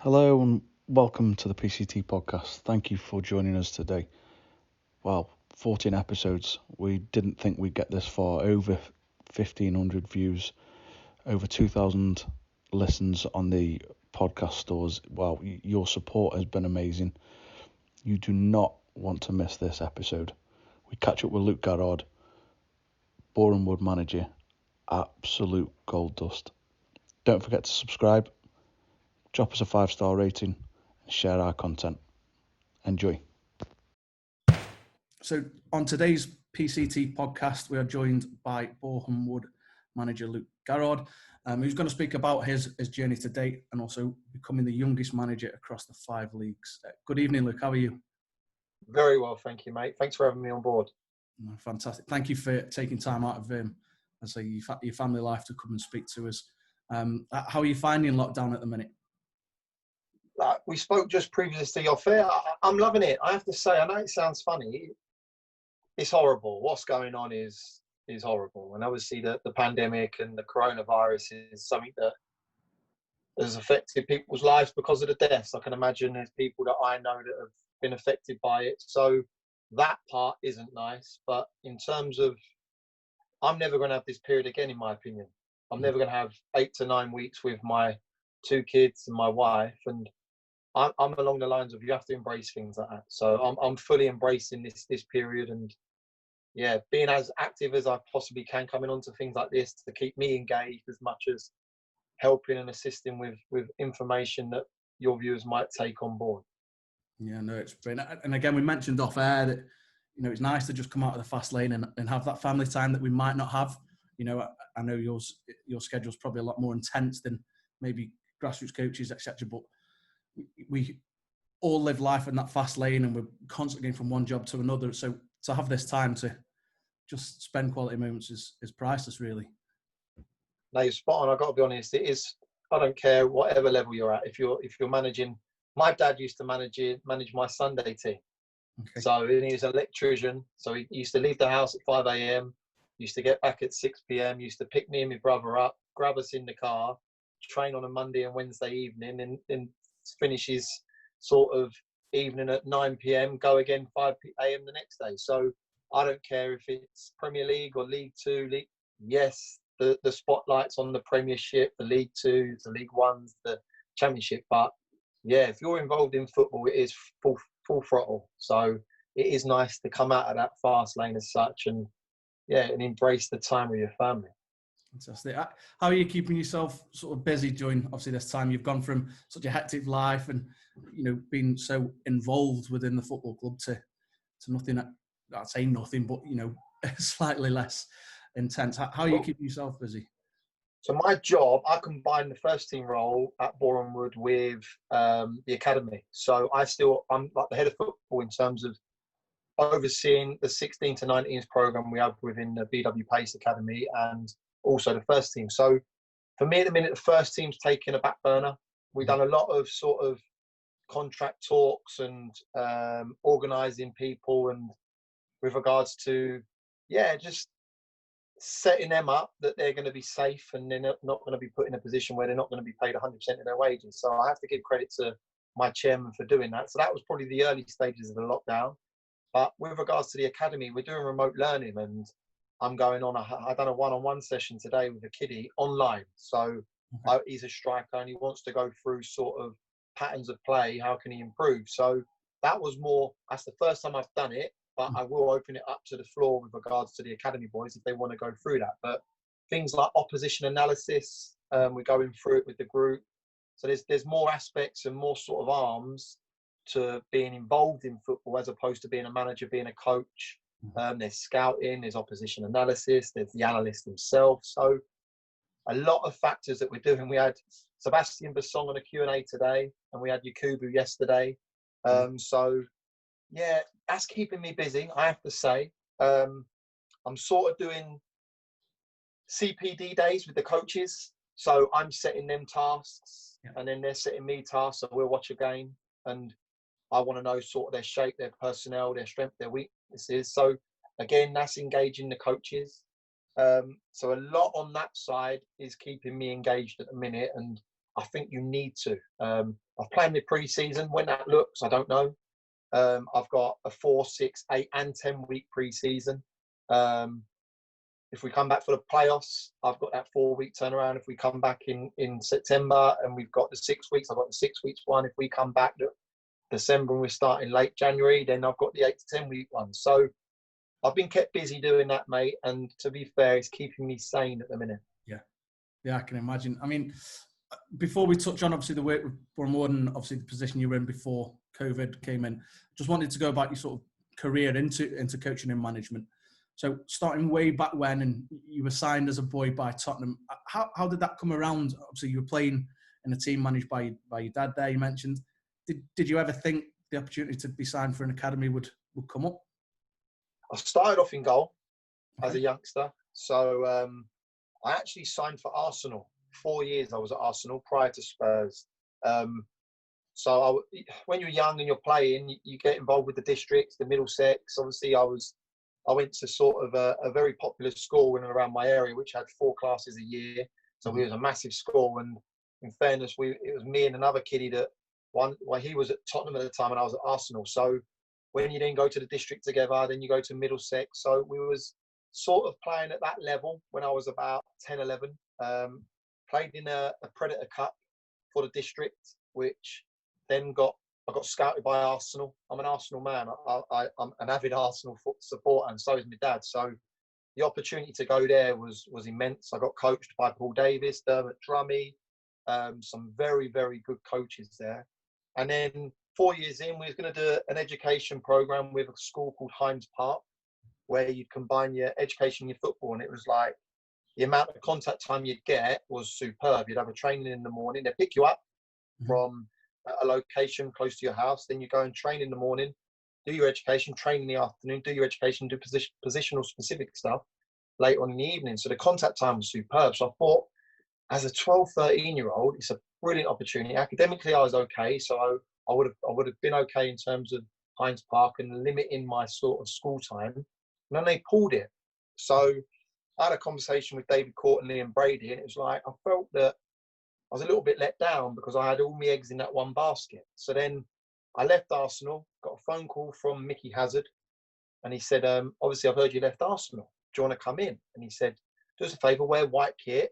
Hello and welcome to the PCT podcast. Thank you for joining us today. Well, 14 episodes. We didn't think we'd get this far. Over 1,500 views, over 2,000 listens on the podcast stores. Well, your support has been amazing. You do not want to miss this episode. We catch up with Luke Garrard, Boreham Wood manager. Absolute gold dust. Don't forget to subscribe, drop us a 5-star rating, and share our content. Enjoy. So on today's PCT podcast, we are joined by Boreham Wood manager Luke Garrard, who's going to speak about his journey to date and also becoming the youngest manager across the 5 leagues. Good evening, Luke. How are you? Very well, thank you, mate. Thanks for having me on board. Fantastic. Thank you for taking time out of your family life to come and speak to us. How are you finding lockdown at the minute? We spoke just previously off air. I'm loving it. I have to say, I know it sounds funny. It's horrible. What's going on is horrible. And obviously the pandemic and the coronavirus is something that has affected people's lives because of the deaths. I can imagine there's people that I know that have been affected by it. So that part isn't nice. But in terms of, I'm never going to have this period again, in my opinion. I'm never going to have 8 to 9 weeks with my 2 kids and my wife. And I'm along the lines of you have to embrace things like that. So I'm fully embracing this period and yeah, being as active as I possibly can coming onto things like this to keep me engaged as much as helping and assisting with information that your viewers might take on board. Yeah, no, it's brilliant. And again, we mentioned off air that, it's nice to just come out of the fast lane and have that family time that we might not have. I know your schedule's probably a lot more intense than maybe grassroots coaches, etc. But we all live life in that fast lane and we're constantly going from one job to another. So to have this time to just spend quality moments is priceless, really. No, you're spot on. I've got to be honest. It is. I don't care whatever level you're at. If you're managing, my dad used to manage my Sunday team. Okay. So he was an electrician. So he used to leave the house at 5 a.m. Used to get back at 6 p.m. Used to pick me and my brother up, grab us in the car, train on a Monday and Wednesday evening, and then finish his sort of evening at 9 p.m. Go again 5 a.m. the next day. So I don't care if it's Premier League or League Two. Yes, the spotlight's on the Premiership, the League Twos, the League Ones, the Championship. But yeah, if you're involved in football, it is full throttle. So it is nice to come out of that fast lane as such and embrace the time with your family. Fantastic. How are you keeping yourself sort of busy during obviously this time? You've gone from such a hectic life and being so involved within the football club to nothing. I'd say nothing, but slightly less intense. How are you keeping yourself busy? So my job, I combine the first team role at Boreham Wood with the academy. So I'm like the head of football in terms of overseeing the 16 to 19s program we have within the BW Pace Academy and also the first team. So for me at the minute, the first team's taking a back burner. We've done a lot of sort of contract talks and organising people and with regards to, just setting them up that they're going to be safe and they're not going to be put in a position where they're not going to be paid 100% of their wages. So I have to give credit to my chairman for doing that. So that was probably the early stages of the lockdown. But with regards to the academy, we're doing remote learning and I'm going on, I done a one-on-one session today with a kiddie online. So he's a striker and he wants to go through sort of patterns of play. How can he improve? So that's the first time I've done it, but I will open it up to the floor with regards to the academy boys if they want to go through that. But things like opposition analysis, we're going through it with the group. So there's more aspects and more sort of arms to being involved in football as opposed to being a manager, being a coach. There's scouting, there's opposition analysis, there's the analyst himself. So a lot of factors that we're doing. We had Sebastian Bassong on a Q&A today and we had Yakubu yesterday. So yeah, that's keeping me busy, I have to say. I'm sort of doing CPD days with the coaches. So I'm setting them tasks and then they're setting me tasks. So we'll watch a game and I want to know sort of their shape, their personnel, their strength, their weaknesses. So again, that's engaging the coaches. So a lot on that side is keeping me engaged at the minute. And I think you need to. I've played in the pre-season. When that looks, I don't know. I've got a 4, 6, 8, and 10-week pre-season. If we come back for the playoffs, I've got that 4-week turnaround. If we come back in September and we've got the 6 weeks, I've got the 6 weeks one. If we come back December and we're starting late January, then I've got the 8 to 10 week one. So I've been kept busy doing that, mate. And to be fair, it's keeping me sane at the minute. Yeah, I can imagine. I mean, before we touch on obviously the work with Boreham Wood and obviously the position you were in before COVID came in, just wanted to go about your sort of career into coaching and management. So starting way back when, and you were signed as a boy by Tottenham, how did that come around? Obviously, you were playing in a team managed by your dad there, you mentioned. Did you ever think the opportunity to be signed for an academy would come up? I started off in goal as a youngster. So I actually signed for Arsenal. 4 years I was at Arsenal prior to Spurs. So when you're young and you're playing, you get involved with the districts, the Middlesex. Obviously, I went to sort of a very popular school in and around my area, which had 4 classes a year. So we was a massive school. And in fairness, it was me and another kiddie that he was at Tottenham at the time and I was at Arsenal. So when you then go to the district together, then you go to Middlesex. So we was sort of playing at that level when I was about 10, 11. Played in a Predator Cup for the district, which then I got scouted by Arsenal. I'm an Arsenal man. I'm an avid Arsenal supporter, and so is my dad. So the opportunity to go there was immense. I got coached by Paul Davis, Dermot Drummy, some very, very good coaches there. And then 4 years in, we was going to do an education program with a school called Hines Park, where you'd combine your education and your football. And it was like, the amount of contact time you'd get was superb. You'd have a training in the morning. They'd pick you up from a location close to your house. Then you go and train in the morning, do your education, train in the afternoon, do your education, do positional specific stuff later on in the evening. So the contact time was superb. So I thought, as a 12, 13-year-old, it's a brilliant opportunity. Academically, I was okay. So I would have been okay in terms of Hines Park and limiting my sort of school time. And then they pulled it. So I had a conversation with David Courtney and Brady, and it was like, I felt that I was a little bit let down because I had all my eggs in that one basket. So then I left Arsenal, got a phone call from Mickey Hazard, and he said, obviously, I've heard you left Arsenal. Do you want to come in? And he said, do us a favour, wear white kit,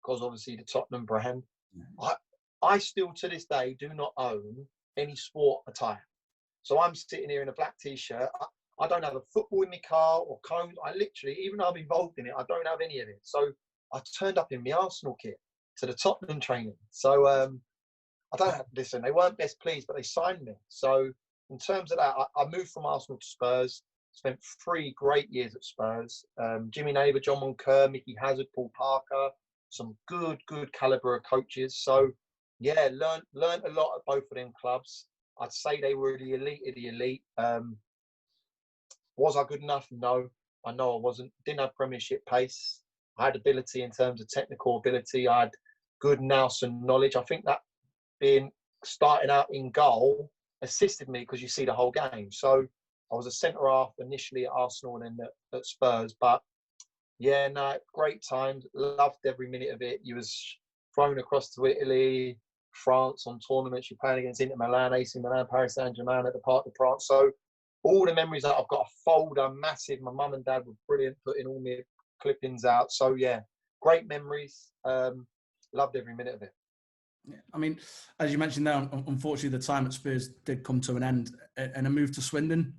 because obviously the Tottenham brand. I still, to this day, do not own any sport attire. So I'm sitting here in a black T-shirt. I don't have a football in my car or cones. I literally, even though I'm involved in it, I don't have any of it. So I turned up in my Arsenal kit to the Tottenham training. So I don't have, listen, they weren't best pleased, but they signed me. So in terms of that, I moved from Arsenal to Spurs, spent 3 great years at Spurs. Jimmy Neighbour, John Moncur, Mickey Hazard, Paul Parker, some good calibre of coaches. So yeah, learned a lot at both of them clubs. I'd say they were the elite of the elite. Was I good enough? No, I know I wasn't. Didn't have Premiership pace. I had ability in terms of technical ability. I had good nous and knowledge. I think that starting out in goal assisted me because you see the whole game. So I was a centre half initially at Arsenal and then at Spurs. But yeah, no, great times. Loved every minute of it. You was thrown across to Italy, France on tournaments. You're playing against Inter Milan, AC Milan, Paris Saint-Germain at the Parc des Princes. So all the memories that I've got, a folder, massive. My mum and dad were brilliant, putting all my clippings out. So yeah, great memories. Loved every minute of it. Yeah, I mean, as you mentioned there, unfortunately, the time at Spurs did come to an end, and a move to Swindon.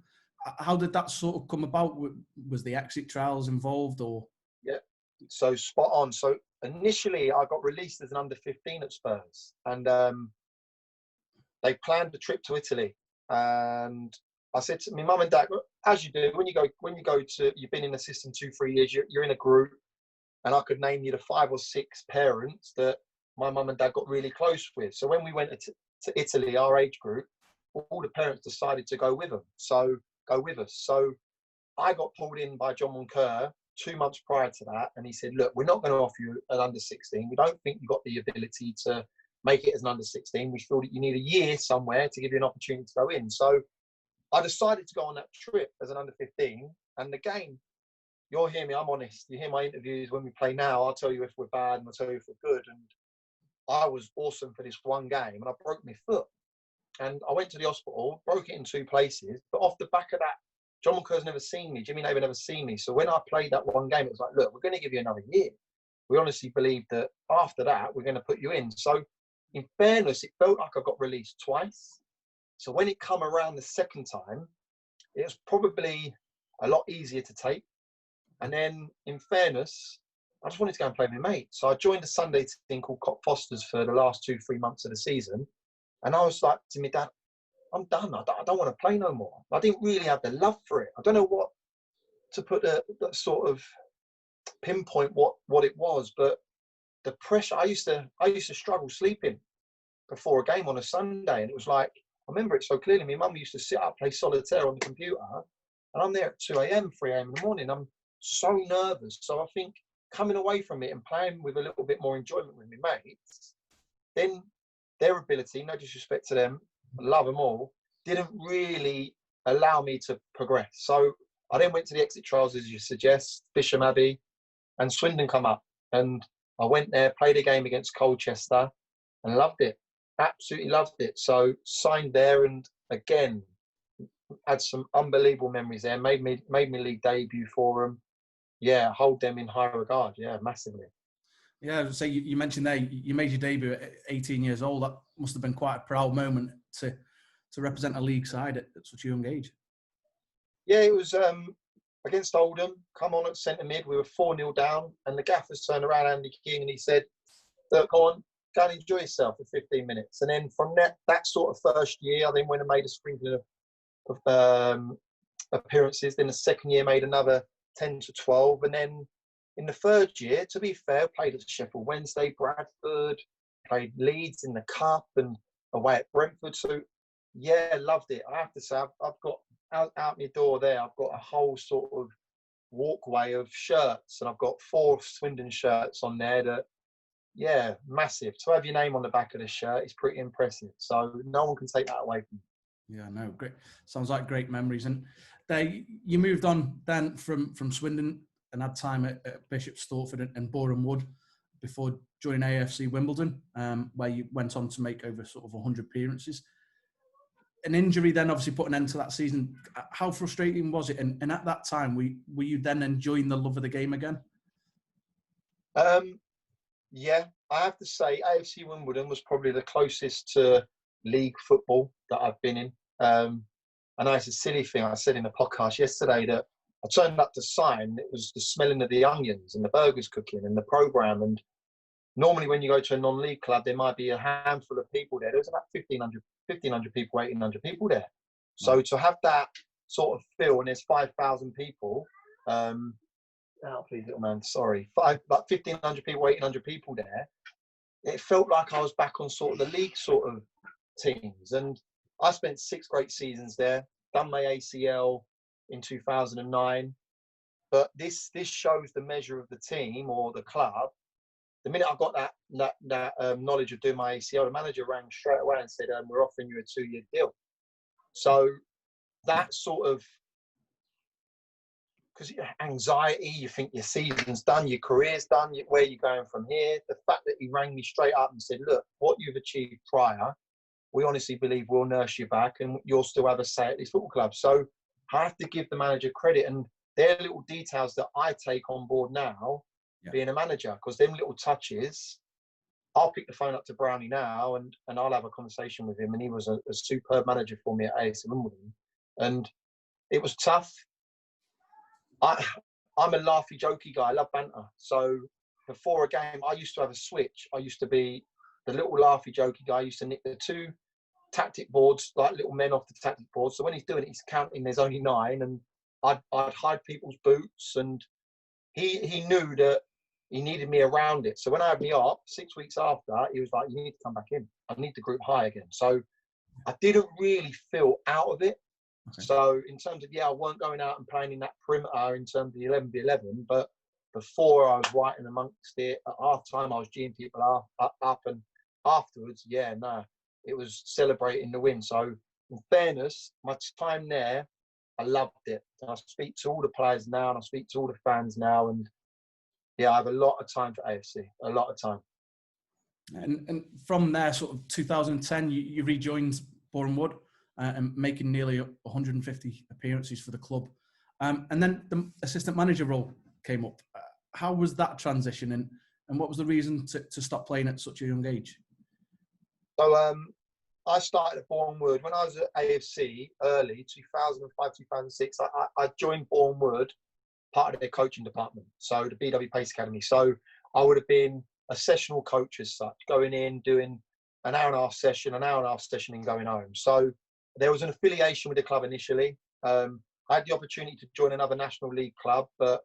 How did that sort of come about? Was the exit trials involved, or? Yeah, so spot on. So initially, I got released as an under-15 at Spurs, and they planned a trip to Italy. And I said to my mum and dad, as you do, when you go to, you've been in the system 2-3 years, you're in a group, and I could name you the 5 or 6 parents that my mum and dad got really close with. So when we went to Italy, our age group, all the parents decided to go with us. So I got pulled in by John Moncur 2 months prior to that, and he said, look, we're not going to offer you an under 16. We don't think you've got the ability to make it as an under 16. We feel that you need a year somewhere to give you an opportunity to go in. So I decided to go on that trip as an under 15. And the game, you'll hear me, I'm honest. You hear my interviews when we play now, I'll tell you if we're bad and I'll tell you if we're good. And I was awesome for this one game, and I broke my foot. And I went to the hospital, broke it in 2 places. But off the back of that, John McCur's never seen me. Jimmy Neighbour never seen me. So when I played that one game, it was like, look, we're going to give you another year. We honestly believe that after that, we're going to put you in. So in fairness, it felt like I got released twice. So when it come around the second time, it was probably a lot easier to take. And then in fairness, I just wanted to go and play with my mate. So I joined a Sunday team called Cock Fosters for the last 2-3 months of the season. And I was like to my dad, I'm done. I don't want to play no more. I didn't really have the love for it. I don't know what to put the sort of pinpoint what it was, but the pressure. I used to struggle sleeping before a game on a Sunday, and it was like, I remember it so clearly. My mum used to sit up, play solitaire on the computer, and I'm there at 2 a.m., 3 a.m. in the morning. I'm so nervous. So I think coming away from it and playing with a little bit more enjoyment with my mates, then their ability, no disrespect to them, love them all, didn't really allow me to progress. So I then went to the exit trials, as you suggest, Bisham Abbey, and Swindon come up. And I went there, played a game against Colchester, and loved it. Absolutely loved it. So signed there, and again, had some unbelievable memories there. Made me league debut for them. Yeah, hold them in high regard. Yeah, massively. Yeah, so you mentioned there you made your debut at 18 years old. That must have been quite a proud moment to represent a league side at such a young age. Yeah, it was against Oldham. Come on at centre mid. We were 4-0 down, and the gaffers turned around, Andy King, and he said, "Look, go on, go and enjoy yourself for 15 minutes." And then from that sort of first year, I then went and made a sprinkling of appearances. Then the second year, made another 10 to 12, and then in the third year, to be fair, played at Sheffield Wednesday, Bradford, played Leeds in the Cup and away at Brentford. So, yeah, loved it. I have to say, I've got out my door there, I've got a whole sort of walkway of shirts, and I've got 4 Swindon shirts on there that, yeah, massive. To have your name on the back of the shirt is pretty impressive. So no one can take that away from you. Yeah, no, great. Sounds like great memories. And you moved on then from Swindon and had time at Bishop Stortford and Boreham Wood before joining AFC Wimbledon, where you went on to make over sort of 100 appearances. An injury then obviously put an end to that season. How frustrating was it? And at that time, were you then enjoying the love of the game again? Yeah, I have to say AFC Wimbledon was probably the closest to league football that I've been in. I know it's a silly thing. I said in the podcast yesterday that I turned up to sign. It was the smelling of the onions and the burgers cooking and the programme. And normally when you go to a non-league club, there might be a handful of people there. There was about 1,500 people, 1,800 people there. So to have that sort of feel, and there's 5,000 people, please, little man, sorry, about 1,500 people, 1,800 people there, it felt like I was back on sort of the league sort of teams. And I spent 6 great seasons there, done my ACL in 2009. But this shows the measure of the team or the club. The minute I got that knowledge of doing my ACL, the manager rang straight away and said, "We're offering you a 2-year deal." So that sort of, because anxiety, you think your season's done, your career's done, where you're going from here. The fact that he rang me straight up and said, "Look, what you've achieved prior, we honestly believe we'll nurse you back and you'll still have a say at this football club." So I have to give the manager credit, and they're little details that I take on board now, being a manager, because them little touches, I'll pick the phone up to Brownie now and I'll have a conversation with him. And he was a superb manager for me at AFC Wimbledon. And it was tough. I'm a laughy, jokey guy. I love banter. So before a game, I used to have a switch. I used to be the little laughy, jokey guy. I used to nick the 2 tactic boards, like little men off the tactic board. So when he's doing it, he's counting, there's only 9. And I'd hide people's boots. And he knew that he needed me around it. So when I had me up 6 weeks after, he was like, "You need to come back in. I need the group high again." So I didn't really feel out of it. Okay. So in terms of, I weren't going out and playing in that perimeter in terms of the 11v11, but before I was right in amongst it. At half time, I was G'ing people up, and afterwards, it was celebrating the win. So in fairness, my time there, I loved it. And I speak to all the players now, and I speak to all the fans now, and I have a lot of time for AFC, a lot of time. And from there, sort of 2010, you rejoined Boreham Wood and making nearly 150 appearances for the club. And then the assistant manager role came up. How was that transition, and what was the reason to stop playing at such a young age? So I started at Boreham Wood when I was at AFC early 2005, 2006. I joined Boreham Wood, part of their coaching department, so the BW Pace Academy. So I would have been a sessional coach as such, going in, doing an hour and a half session, and going home. So there was an affiliation with the club initially. I had the opportunity to join another National League club, but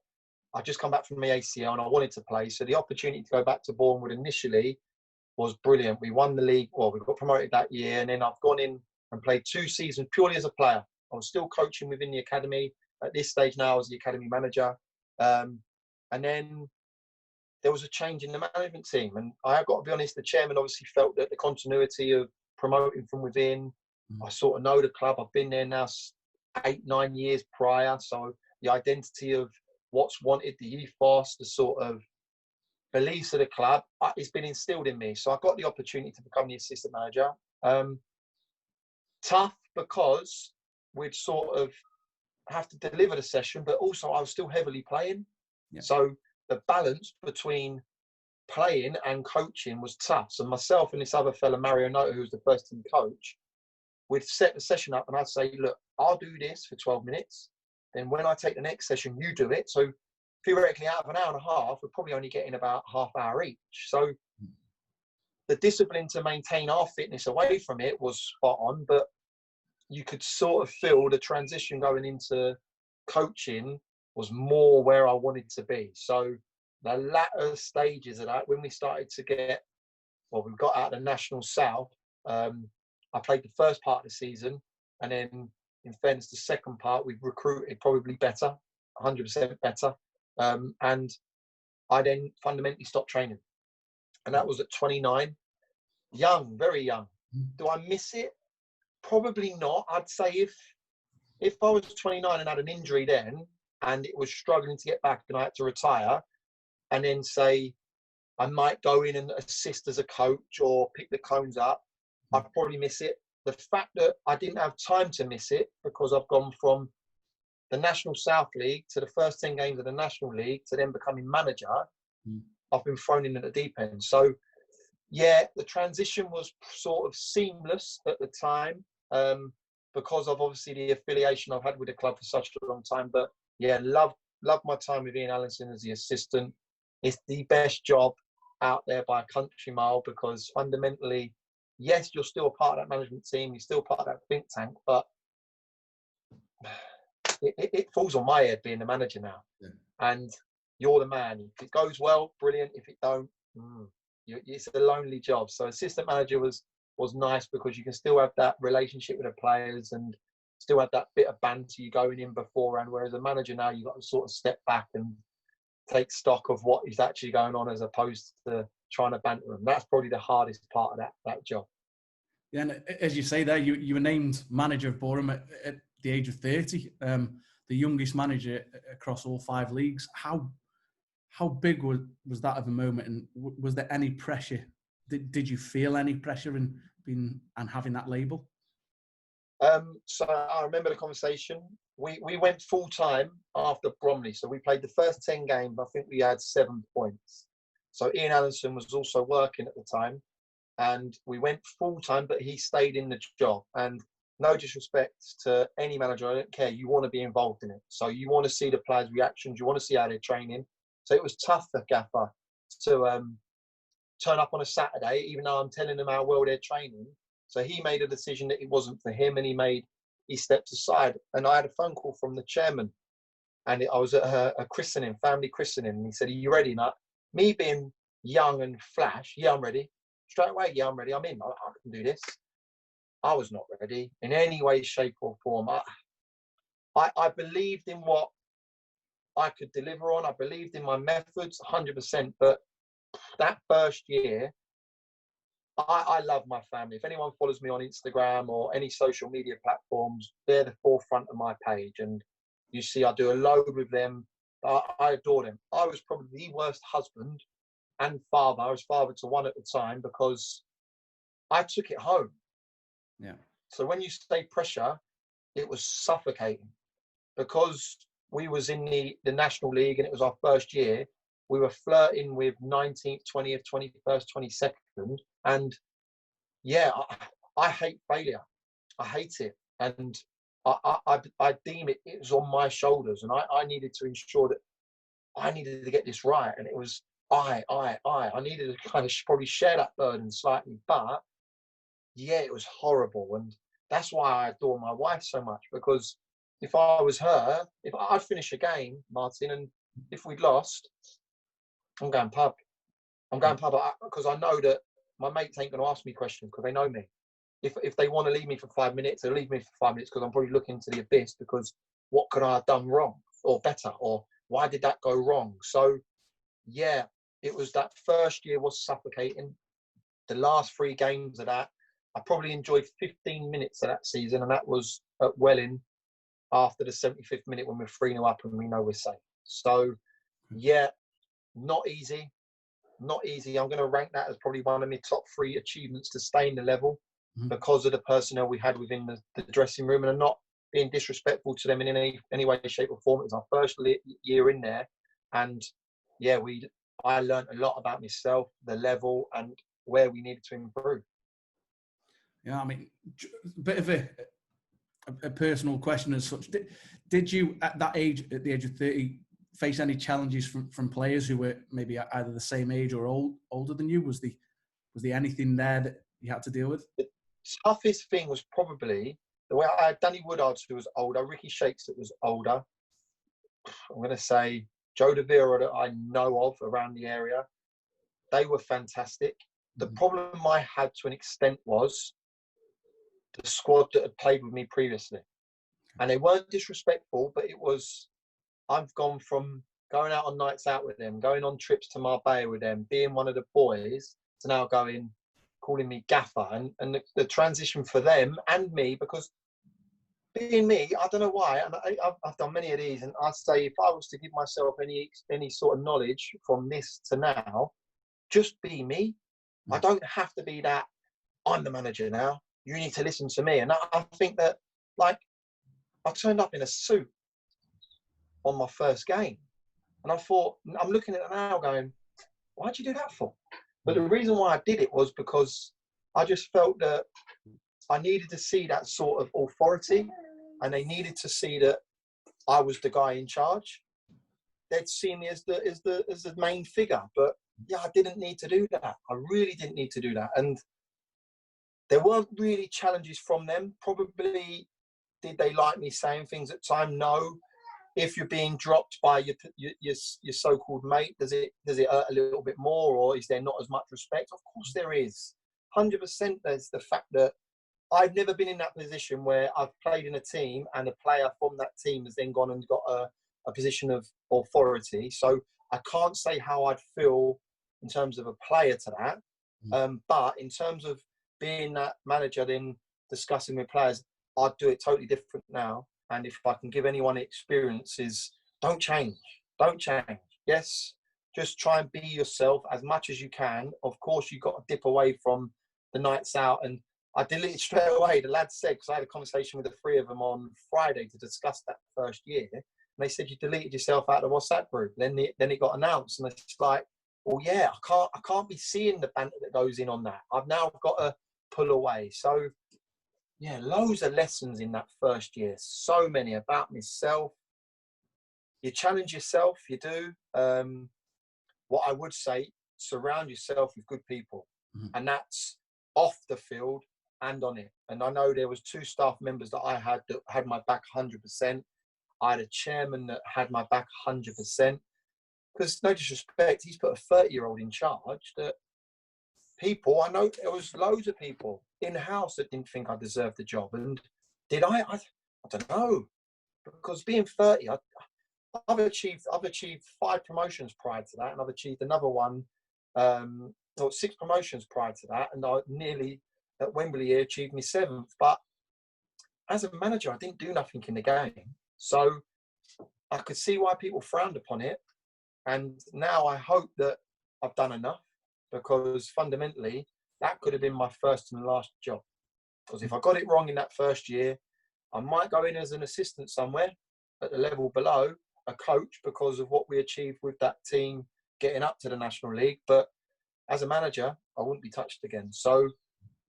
I just come back from my ACL and I wanted to play. So the opportunity to go back to Boreham Wood initially was brilliant. We won the league. Well, we got promoted that year, and then I've gone in and played 2 seasons purely as a player. I was still coaching within the academy. At this stage now, I was the academy manager. And then there was a change in the management team. And I've got to be honest, the chairman obviously felt that the continuity of promoting from within, I sort of know the club. I've been there now 8, 9 years prior. So the identity of what's wanted, the ethos, the sort of beliefs of the club, it's been instilled in me. So I got the opportunity to become the assistant manager. Tough because we'd sort of have to deliver the session, but also I was still heavily playing. Yeah. So the balance between playing and coaching was tough. So myself and this other fella, Mario Noto, who was the first team coach, we'd set the session up and I'd say, look, I'll do this for 12 minutes. Then when I take the next session, you do it. So theoretically, out of an hour and a half, we're probably only getting about half hour each. So the discipline to maintain our fitness away from it was spot on, but you could sort of feel the transition going into coaching was more where I wanted to be. So the latter stages of that, when we started to get, well, we got out of the National South, I played the first part of the season, and then in fairness, the second part, we've recruited probably better, 100% better. And I then fundamentally stopped training. And that was at 29. Young, very young. Do I miss it? Probably not. I'd say if I was 29 and had an injury then, and it was struggling to get back and I had to retire, and then say I might go in and assist as a coach or pick the cones up, I'd probably miss it. The fact that I didn't have time to miss it because I've gone from the National South League to the first 10 games of the National League to then becoming manager, I've been thrown in at the deep end. So, yeah, the transition was sort of seamless at the time because of obviously the affiliation I've had with the club for such a long time. But, yeah, love my time with Ian Allinson as the assistant. It's the best job out there by a country mile because fundamentally, yes, you're still a part of that management team. You're still part of that think tank, but it falls on my head being the manager now. Yeah. And you're the man. If it goes well, brilliant. If it don't, it's a lonely job. So assistant manager was nice because you can still have that relationship with the players and still have that bit of banter you going in beforehand. Whereas a manager now, you've got to sort of step back and take stock of what is actually going on as opposed to trying to banter them. That's probably the hardest part of that job. Yeah, and as you say there, you were named manager of Boreham at the age of 30, the youngest manager across all 5 leagues. How big was that of a moment, and was there any pressure? Did you feel any pressure in being and having that label? So I remember the conversation. We went full time after Bromley, so we played the first 10 games. I think we had 7 points. So Ian Allinson was also working at the time. And we went full time, but he stayed in the job. And no disrespect to any manager, I don't care. You want to be involved in it. So you want to see the players' reactions. You want to see how they're training. So it was tough for Gaffer to turn up on a Saturday, even though I'm telling them how well they're training. So he made a decision that it wasn't for him, and he stepped aside. And I had a phone call from the chairman, and I was at a christening, family christening, and he said, "Are you ready?" And me being young and flash, yeah, I'm ready. Straight away, yeah, I'm ready. I'm in. I can do this. I was not ready in any way, shape, or form. I believed in what I could deliver on. I believed in my methods 100%. But that first year, I love my family. If anyone follows me on Instagram or any social media platforms, they're the forefront of my page. And you see, I do a load with them. I adore them. I was probably the worst husband and father. I was father to one at the time because I took it home. Yeah. So when you say pressure, it was suffocating because we was in the National League and it was our first year. We were flirting with 19th, 20th, 21st, 22nd. And yeah, I hate failure. I hate it. And I deem it was on my shoulders. And I needed to ensure that I needed to get this right. And it was I needed to kind of probably share that burden slightly. But yeah, it was horrible. And that's why I adore my wife so much, because if I was her, if I'd finish a game, Martin, and if we'd lost, I'm going pub. Because I know that my mates ain't going to ask me questions because they know me. If they want to leave me for 5 minutes, they'll leave me for 5 minutes because I'm probably looking to the abyss because what could I have done wrong or better, or why did that go wrong? So yeah, it was that first year was suffocating. The last 3 games of that, I probably enjoyed 15 minutes of that season, and that was at Welling after the 75th minute when we're 3-0 up and we know we're safe. So yeah, not easy. Not easy. I'm going to rank that as probably one of my top 3 achievements to stay in the level because of the personnel we had within the dressing room, and I'm not being disrespectful to them in any way, shape or form. It was our first year in there, and yeah, I learned a lot about myself, the level, and where we needed to improve. Yeah, I mean, a bit of a personal question as such. Did you at that age, at the age of 30, face any challenges from players who were maybe either the same age or older than you? Was there anything there that you had to deal with? The toughest thing was probably the way I had Danny Woodard, who was older, Ricky Shakes, that was older. I'm going to say Joe DeVera, that I know of around the area. They were fantastic. The problem I had to an extent was the squad that had played with me previously. And they weren't disrespectful, but it was, I've gone from going out on nights out with them, going on trips to Marbella with them, being one of the boys, to now calling me gaffer. And the transition for them and me, because being me, I don't know why, and I've done many of these, and I'd say if I was to give myself any sort of knowledge from this to now, just be me. I don't have to be that, I'm the manager now, you need to listen to me. And I think that, like, I turned up in a suit on my first game. And I thought, I'm looking at it now going, why'd you do that for? But the reason why I did it was because I just felt that I needed to see that sort of authority, and they needed to see that I was the guy in charge. They'd see me as the main figure. But yeah, I didn't need to do that. I really didn't need to do that. And there weren't really challenges from them. Probably, did they like me saying things at time? No. If you're being dropped by your so-called mate, does it hurt a little bit more, or is there not as much respect? Of course there is. 100% there's the fact that I've never been in that position where I've played in a team and a player from that team has then gone and got a position of authority. So I can't say how I'd feel in terms of a player to that. But in terms of being that manager, then discussing with players, I'd do it totally different now. And if I can give anyone experiences, don't change. Don't change. Yes, just try and be yourself as much as you can. Of course, you've got to dip away from the nights out. And I deleted straight away. The lads said, because I had a conversation with the 3 of them on Friday to discuss that first year. And they said, you deleted yourself out of the WhatsApp group. Then it got announced. And it's like, well, yeah, I can't be seeing the banter that goes in on that. I've now got to pull away. So, yeah, loads of lessons in that first year. So many about myself. You challenge yourself, you do. What I would say, surround yourself with good people. And that's off the field and on it. And I know there was 2 staff members that I had that had my back 100%. I had a chairman that had my back 100%. Because, no disrespect, he's put a 30-year-old in charge that people, I know there was loads of people in-house that didn't think I deserved the job. And did I? I don't know. Because being 30, I've achieved 5 promotions prior to that, and I've achieved another one, 6 promotions prior to that, and I nearly at Wembley here achieved my 7th. But as a manager, I didn't do nothing in the game, so I could see why people frowned upon it. And now I hope that I've done enough, because fundamentally that could have been my first and last job. Because if I got it wrong in that first year, I might go in as an assistant somewhere at the level below, a coach, because of what we achieved with that team getting up to the National League. But as a manager, I wouldn't be touched again. So,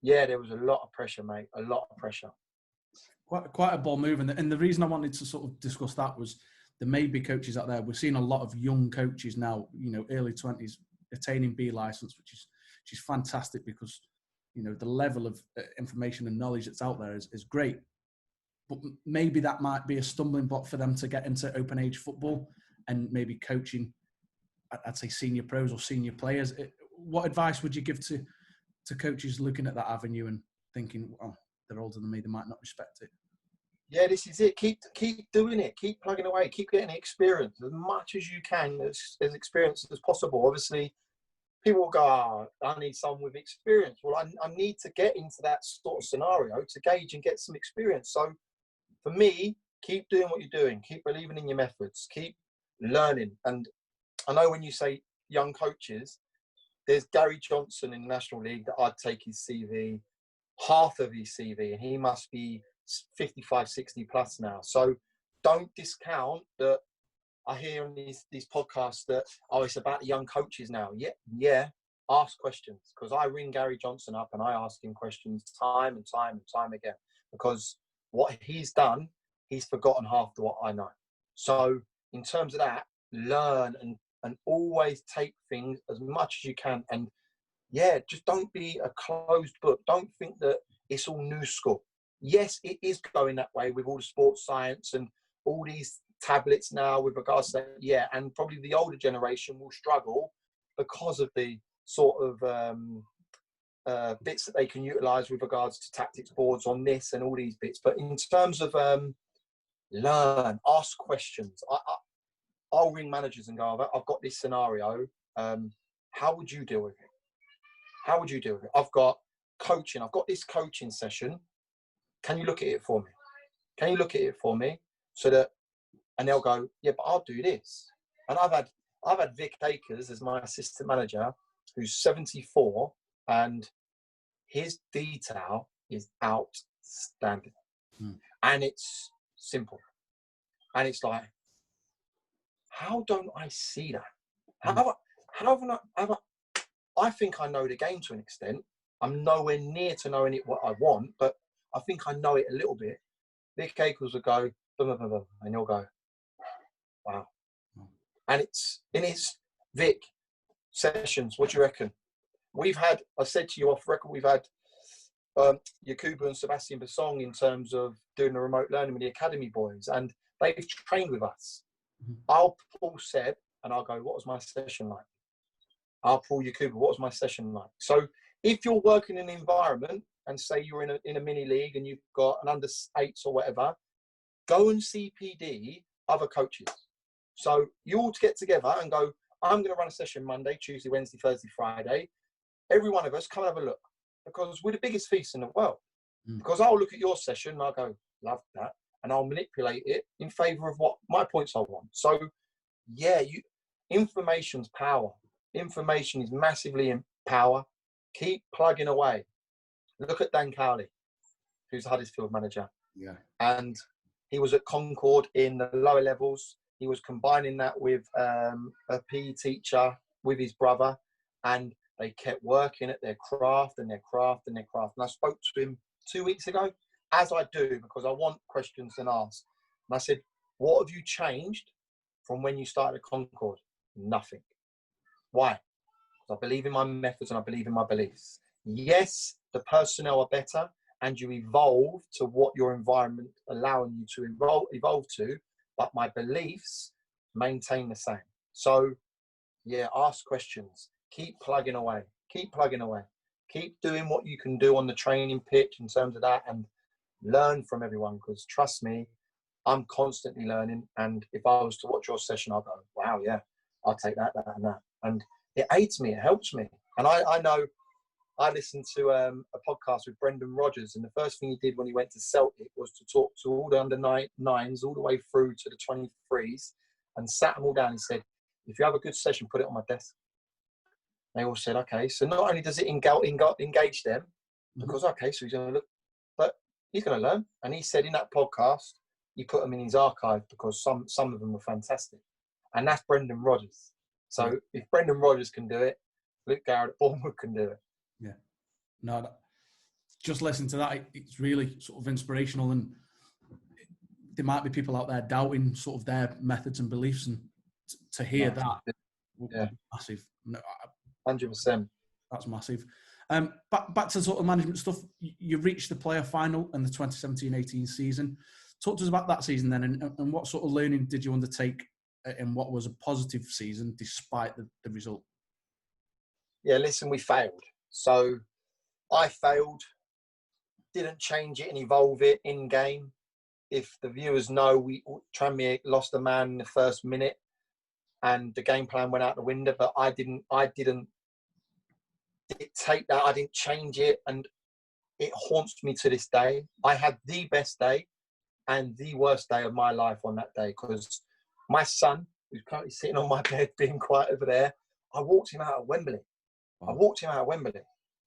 yeah, there was a lot of pressure, mate, a lot of pressure. Quite a bold move. And the reason I wanted to sort of discuss that was there may be coaches out there. We're seeing a lot of young coaches now, early 20s, attaining B license, which is fantastic, because, the level of information and knowledge that's out there is great. But maybe that might be a stumbling block for them to get into open age football and maybe coaching, I'd say, senior pros or senior players. What advice would you give to coaches looking at that avenue and thinking, oh, they're older than me, they might not respect it? Yeah, this is it. Keep doing it. Keep plugging away. Keep getting experience as much as you can, as experienced as possible. Obviously, people will go, oh, I need someone with experience. Well, I need to get into that sort of scenario to gauge and get some experience. So for me, keep doing what you're doing. Keep believing in your methods. Keep learning. And I know when you say young coaches, there's Gary Johnson in the National League that I'd take his CV, half of his CV, and he must be 55, 60 plus now. So don't discount that. I hear on these podcasts that, oh, it's about the young coaches now. Yeah. Ask questions, because I ring Gary Johnson up and I ask him questions time and time again, because what he's done, he's forgotten half of what I know. So in terms of that, learn and always take things as much as you can. And yeah, just don't be a closed book. Don't think that it's all new school. Yes, it is going that way with all the sports science and all these tablets now with regards to that, yeah, and probably the older generation will struggle because of the sort of bits that they can utilize with regards to tactics boards on this and all these bits. But in terms of learn, ask questions. I'll ring managers and go, I've got this scenario. How would you deal with it? How would you deal with it? I've got coaching. I've got this coaching session. Can you look at it for me? Can you look at it for me? So that, and they'll go, yeah, but I'll do this. And I've had Vic Akers as my assistant manager, who's 74, and his detail is outstanding. And it's simple. And it's like, how don't I see that? How have I think I know the game to an extent. I'm nowhere near to knowing it what I want, but I think I know it a little bit. Vic Akers will go, blah, blah, blah, blah, and you'll go, wow. And it's in his Vic sessions. What do you reckon? We've had, I said to you off record, we've had Yakubu and Sebastian Basong in terms of doing the remote learning with the academy boys, and they've trained with us. I'll pull Seb and I'll go, what was my session like? I'll pull Yakubu, what was my session like? So if you're working in an environment and say you're in a mini league and you've got an under 8s or whatever, go and CPD other coaches. So you all get together and go, I'm going to run a session Monday, Tuesday, Wednesday, Thursday, Friday. Every one of us come and have a look, because we're the biggest feast in the world. Because I'll look at your session and I'll go, love that. And I'll manipulate it in favour of what my points I want. So yeah, information's power. Information is massively in power. Keep plugging away. Look at Dan Cowley, who's Huddersfield manager. Yeah. And he was at Concord in the lower levels. He was combining that with a PE teacher with his brother, and they kept working at their craft and their craft and their craft. And I spoke to him 2 weeks ago, as I do, because I want questions and ask. And I said, what have you changed from when you started at Concord? Nothing. Why? Because I believe in my methods and I believe in my beliefs. Yes, the personnel are better and you evolve to what your environment allowing you to evolve to, but my beliefs maintain the same. So yeah, ask questions. Keep plugging away. Keep plugging away. Keep doing what you can do on the training pitch in terms of that, and learn from everyone, because trust me, I'm constantly learning. And if I was to watch your session, I'll go, wow, yeah, I'll take that, that, and that. And it aids me, it helps me. And I know I listened to a podcast with Brendan Rodgers, and the first thing he did when he went to Celtic was to talk to all the under 9s all the way through to the 23s, and sat them all down and said, if you have a good session, put it on my desk. They all said, okay, so not only does it engage them, because, okay, so he's going to look, but he's going to learn. And he said in that podcast, he put them in his archive because some of them were fantastic. And that's Brendan Rodgers. So if Brendan Rodgers can do it, Luke Garrard at Bournemouth can do it. Yeah. No, just listen to that. It's really sort of inspirational, and there might be people out there doubting sort of their methods and beliefs, and to hear that would be massive. No, 100%. That's massive. Back to sort of management stuff. You reached the player final in the 2017-18 season. Talk to us about that season then, and what sort of learning did you undertake in what was a positive season despite the result? Yeah, listen, we failed. So I failed, didn't change it and evolve it in game. If the viewers know, Tranmere lost a man in the first minute and the game plan went out the window, but I didn't dictate that. I didn't change it, and it haunts me to this day. I had the best day and the worst day of my life on that day, because my son, who's currently sitting on my bed being quiet over there, I walked him out of Wembley.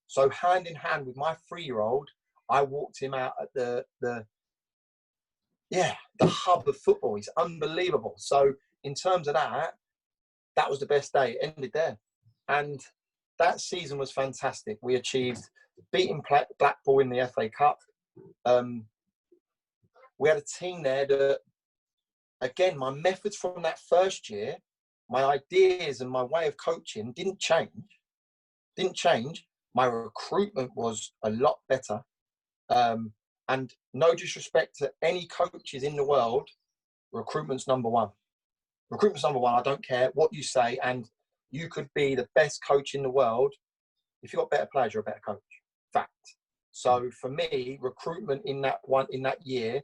So hand in hand with my 3-year-old, I walked him out at the hub of football. He's unbelievable. So in terms of that was the best day. It ended there. And that season was fantastic. We achieved beating Blackpool in the FA Cup. We had a team there that, again, my methods from that first year, my ideas and my way of coaching didn't change. My recruitment was a lot better. And no disrespect to any coaches in the world, recruitment's number one. I don't care what you say. And you could be the best coach in the world. If you've got better players, you're a better coach. Fact. So for me, recruitment in that year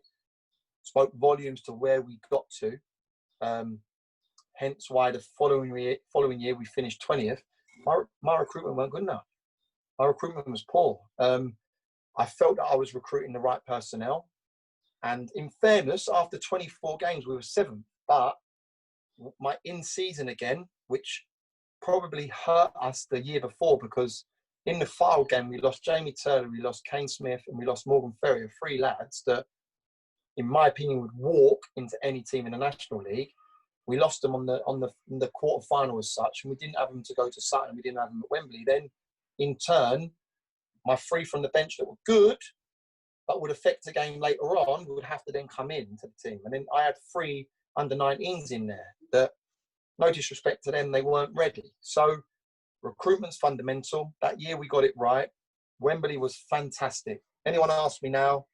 spoke volumes to where we got to. Hence why the following year we finished 20th. My recruitment weren't good enough. My recruitment was poor. I felt that I was recruiting the right personnel. And in fairness, after 24 games, we were 7th. But my in-season again, which probably hurt us the year before, because in the final game, we lost Jamie Turner, we lost Kane Smith, and we lost Morgan Ferrier, 3 lads that, in my opinion, would walk into any team in the National League. We lost them in the quarter-final as such, and we didn't have them to go to Sutton, we didn't have them at Wembley. Then, in turn, my 3 from the bench that were good, but would affect the game later on, would have to then come into the team. And then I had 3 under-19s in there that, no disrespect to them, they weren't ready. So recruitment's fundamental. That year we got it right. Wembley was fantastic. Anyone ask me now,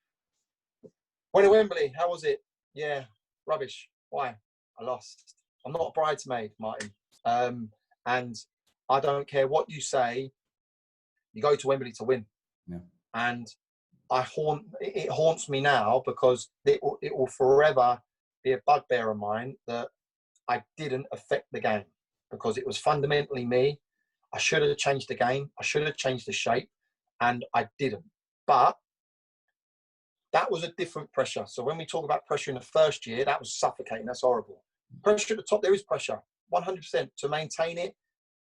went to Wembley, how was it? Yeah, rubbish. Why? I lost. I'm not a bridesmaid, Martin. And I don't care what you say, you go to Wembley to win. Yeah. And it haunts me now, because it will forever be a bugbear of mine that I didn't affect the game, because it was fundamentally me. I should have changed the game. I should have changed the shape, and I didn't. But that was a different pressure. So when we talk about pressure in the first year, that was suffocating. That's horrible. Pressure at the top, there is pressure, 100%, to maintain it,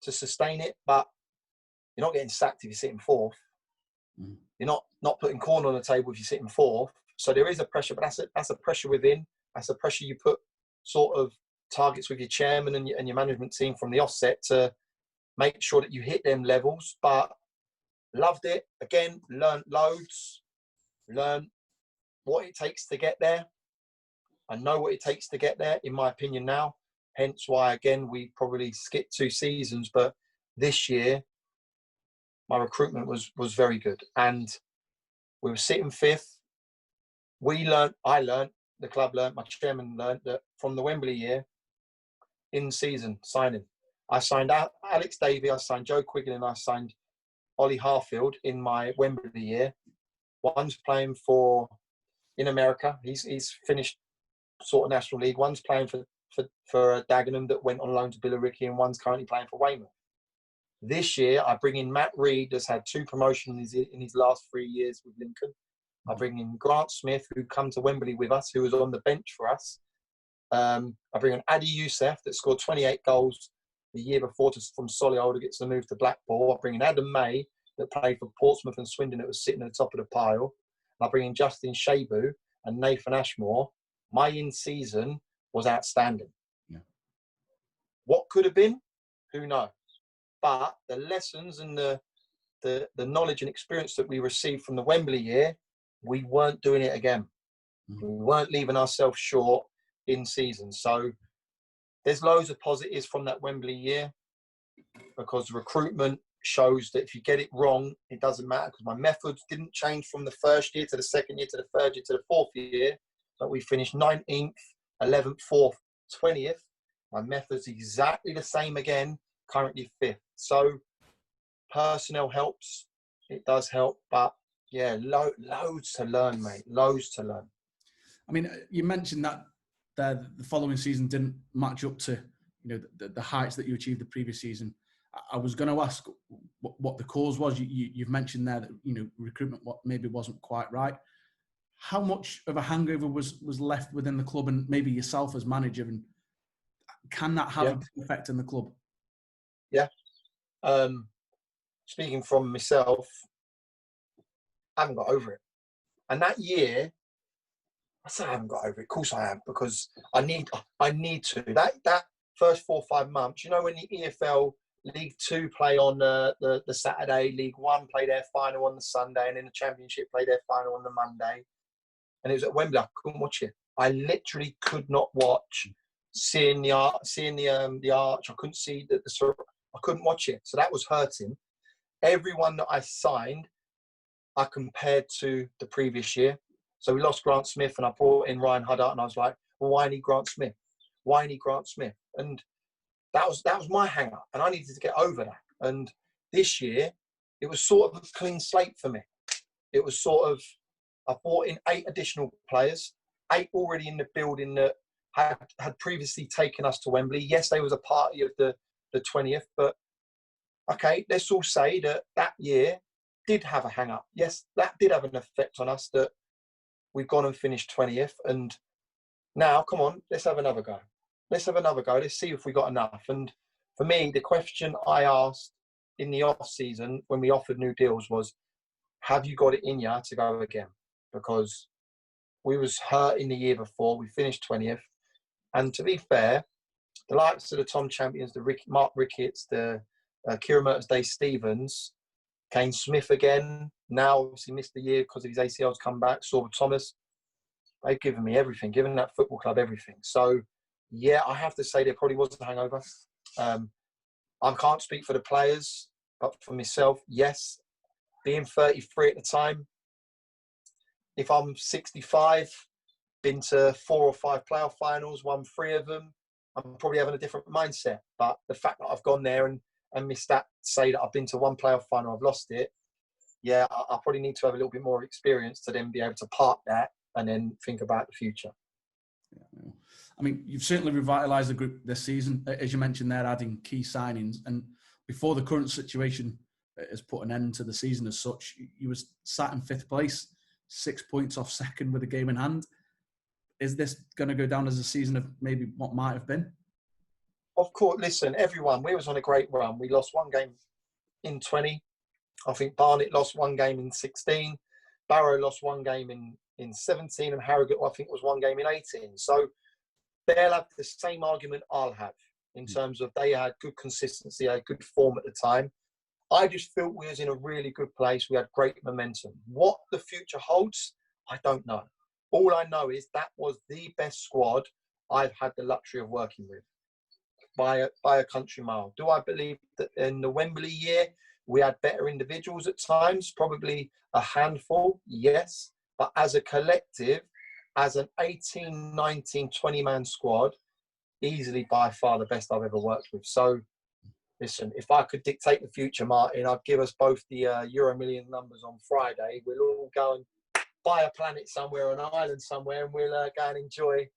to sustain it. But you're not getting sacked if you're sitting 4th. You're not putting corn on the table if you're sitting 4th. So there is a pressure, but that's a pressure within. That's a pressure you put sort of targets with your chairman and your management team from the offset to make sure that you hit them levels. But loved it. Again, learned loads. Learned what it takes to get there. I know what it takes to get there, in my opinion now. Hence why, again, we probably skipped 2 seasons. But this year, my recruitment was very good. And we were sitting 5th. I learned, the club learned, my chairman learned that from the Wembley year, in-season signing, I signed Alex Davey, I signed Joe Quigley, and I signed Ollie Harfield in my Wembley year. One's playing in America. He's finished sort of National League. One's playing for Dagenham that went on loan to Billericay, and one's currently playing for Weymouth. This year, I bring in Matt Reed, that's had 2 promotions in his last 3 years with Lincoln. I bring in Grant Smith, who come to Wembley with us, who was on the bench for us. I bring in Adi Youssef, that scored 28 goals the year before from Solihull gets the move to Blackpool. I bring in Adam May, that played for Portsmouth and Swindon, that was sitting at the top of the pile. And I bring in Justin Shabu and Nathan Ashmore. My in-season was outstanding. Yeah. What could have been? Who knows? But the lessons and the knowledge and experience that we received from the Wembley year, we weren't doing it again. We weren't leaving ourselves short in season. So there's loads of positives from that Wembley year, because recruitment shows that if you get it wrong, it doesn't matter, because my methods didn't change from the first year to the second year to the third year to the fourth year. But we finished 19th, 11th, 4th, 20th. My method's exactly the same again, currently 5th. So personnel helps. It does help. But yeah, loads to learn, mate. Loads to learn. I mean, you mentioned that the following season didn't match up to, the heights that you achieved the previous season. I was going to ask what the cause was. You've mentioned there that, recruitment maybe wasn't quite right. How much of a hangover was left within the club, and maybe yourself as manager, and can that have an effect in the club? Yeah. Speaking from myself, I haven't got over it. And that year, I say I haven't got over it. Of course I have, because I need to. That first 4 or 5 months, when the EFL League 2 play on the Saturday, League 1 play their final on the Sunday, and then the Championship play their final on the Monday. And it was at Wembley. I couldn't watch it. I literally could not watch seeing the arch. I couldn't see I couldn't watch it. So that was hurting. Everyone that I signed, I compared to the previous year. So we lost Grant Smith, and I brought in Ryan Huddart, and I was like, well, why need Grant Smith? Why need Grant Smith? And that was my hang-up, and I needed to get over that. And this year, it was sort of a clean slate for me. It was sort of, I brought in 8 additional players, 8 already in the building that had previously taken us to Wembley. Yes, they was a party of the 20th, but okay, let's all say that year did have a hang-up. Yes, that did have an effect on us, that we've gone and finished 20th. And now, come on, let's have another go. Let's have another go. Let's see if we got enough. And for me, the question I asked in the off-season when we offered new deals was, have you got it in you to go again? Because we was hurt in the year before. We finished 20th. And to be fair, the likes of the Tom Champions, the Mark Ricketts, the Kieran Mertens, Dave Stevens, Kane Smith again, now obviously missed the year because of his ACL's come back, Sorba Thomas, they've given me everything, given that football club everything. So, yeah, I have to say there probably was a hangover. I can't speak for the players, but for myself, yes, being 33 at the time, if I'm 65, been to 4 or 5 playoff finals, won 3 of them, I'm probably having a different mindset. But the fact that I've gone there and missed that, say that I've been to 1 playoff final, I've lost it, yeah, I probably need to have a little bit more experience to then be able to park that and then think about the future. Yeah. I mean, you've certainly revitalised the group this season, as you mentioned there, adding key signings. And before the current situation has put an end to the season as such, you was sat in 5th place, 6 points off second with a game in hand. Is this going to go down as a season of maybe what might have been? Of course, listen, everyone, we was on a great run. We lost 1 game in 20. I think Barnet lost 1 game in 16. Barrow lost 1 game in 17. And Harrogate, I think, was 1 game in 18. So they'll have the same argument I'll have in terms of they had good consistency, they had good form at the time. I just felt we was in a really good place. We had great momentum. What the future holds, I don't know. All I know is that was the best squad I've had the luxury of working with by a country mile. Do I believe that in the Wembley year, we had better individuals at times? Probably a handful, yes. But as a collective, as an 18, 19, 20-man squad, easily by far the best I've ever worked with. So, listen, if I could dictate the future, Martin, I'd give us both the Euro Million numbers on Friday. We'll all go and buy a planet somewhere, an island somewhere, and we'll go and enjoy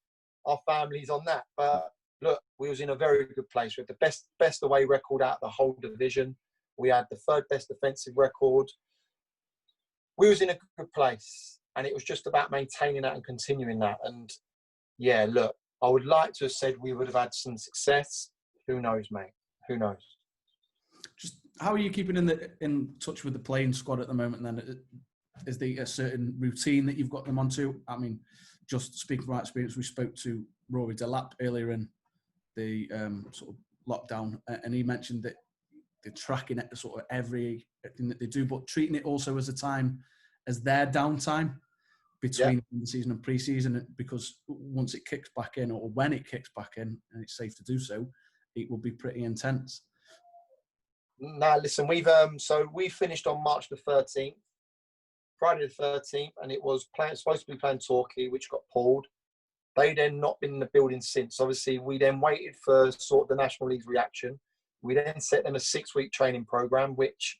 our families on that. But look, we was in a very good place. We had the best away record out of the whole division. We had the 3rd best defensive record. We was in a good place, and it was just about maintaining that and continuing that. And yeah, look, I would like to have said we would have had some success. Who knows, mate? who knows? Just how are you keeping in touch with the playing squad at the moment? Then is there a certain routine that you've got them onto? I mean, just speaking from our experience, we spoke to Rory Delap earlier in the sort of lockdown, and he mentioned that they're tracking it sort of everything that they do, but treating it also as a time as their downtime between the season and pre-season, because once it kicks back in, or when it kicks back in, and it's safe to do so, it will be pretty intense. Now, listen, we finished on March the 13th, Friday the 13th, and it was supposed to be playing Torquay, which got pulled. They then not been in the building since. Obviously, we then waited for sort of the National League's reaction. We then set them a 6-week training program, which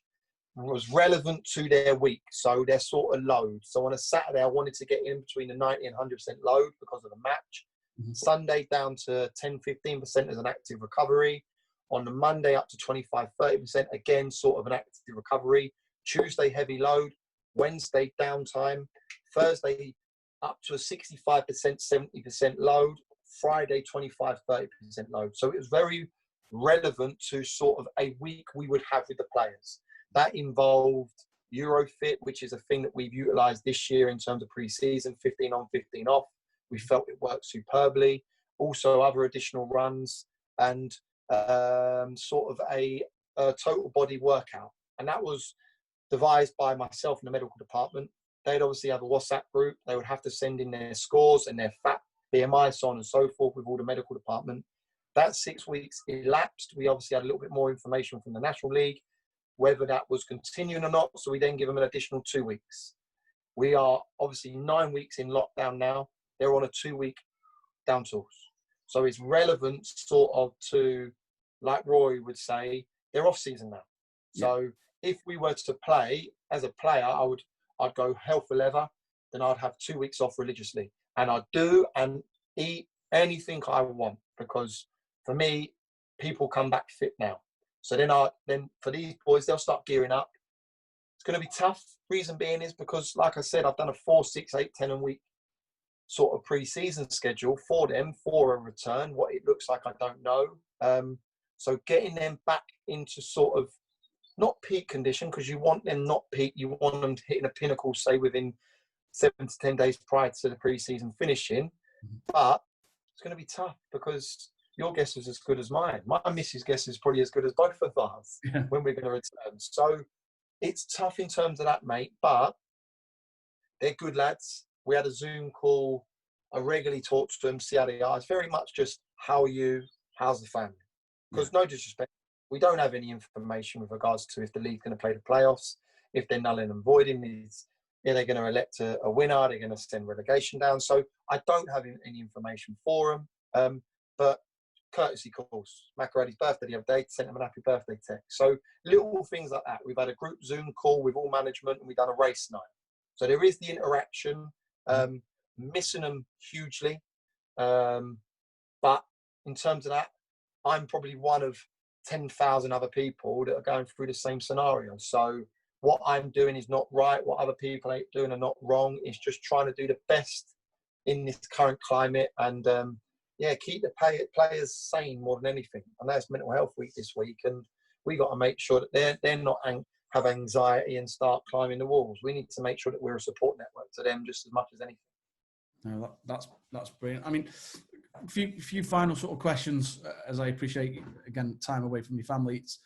was relevant to their week, so their sort of load. So on a Saturday, I wanted to get in between the 90 and 100% load because of the match. Mm-hmm. Sunday down to 10-15% as an active recovery. On the Monday up to 25-30%, again, sort of an active recovery. Tuesday, heavy load. Wednesday, downtime. Thursday, up to a 65%, 70% load. Friday, 25-30% load. So it was very relevant to sort of a week we would have with the players. That involved Eurofit, which is a thing that we've utilised this year in terms of pre-season, 15 on, 15 off. We felt it worked superbly. Also, other additional runs and sort of a total body workout. And that was devised by myself in the medical department. They'd obviously have a WhatsApp group. They would have to send in their scores and their fat, BMI, so on and so forth with all the medical department. That 6 weeks elapsed. We obviously had a little bit more information from the National League, whether that was continuing or not. So we then give them an additional 2 weeks. We are obviously 9 weeks in lockdown now. They're on a 2-week down tools. So it's relevant sort of to, like Roy would say, they're off season now. Yeah. So if we were to play as a player, I'd go hell for leather. Then I'd have 2 weeks off religiously. And I'd do and eat anything I want, because for me, people come back fit now. So then for these boys, they'll start gearing up. It's going to be tough. Reason being is because, like I said, I've done a 4, 6, 8, 10 a week sort of pre-season schedule for them for a return. What it looks like, I don't know. So getting them back into sort of not peak condition, because you want them not peak. You want them hitting a pinnacle, say within 7 to 10 days prior to the pre-season finishing. But it's going to be tough because your guess is as good as mine. My missus' guess is probably as good as both of ours when we're going to return. So it's tough in terms of that, mate. But they're good lads. We had a Zoom call. I regularly talk to them, see how they are. It's very much just, how are you? How's the family? Because no disrespect, we don't have any information with regards to if the league's going to play the playoffs, if they're nulling and voiding. Are they going to elect a winner? Are they going to send relegation down? So I don't have any information for them. But courtesy calls. Macaretti's birthday the other day, sent him an happy birthday text. So little things like that. We've had a group Zoom call with all management, and we've done a race night. So there is the interaction. Missing them hugely. But in terms of that, I'm probably one of 10,000 other people that are going through the same scenario. So what I'm doing is not right. What other people ain't doing are not wrong. It's just trying to do the best in this current climate and, keep the players sane more than anything. I know it's Mental Health Week this week, and we got to make sure that they're not have anxiety and start climbing the walls. We need to make sure that we're a support network to them just as much as anything. No, that's brilliant. I mean, a few final sort of questions, as I appreciate, again, time away from your family. It's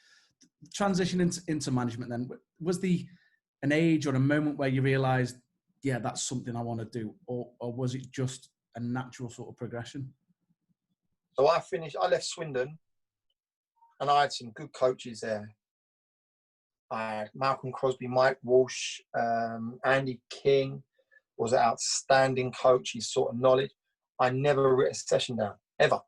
transition into management then. Was an age or a moment where you realised, yeah, that's something I want to do? Or was it just a natural sort of progression? So I left Swindon, and I had some good coaches there. I had Malcolm Crosby, Mike Walsh, Andy King was an outstanding coach. His sort of knowledge. I never wrote a session down, ever.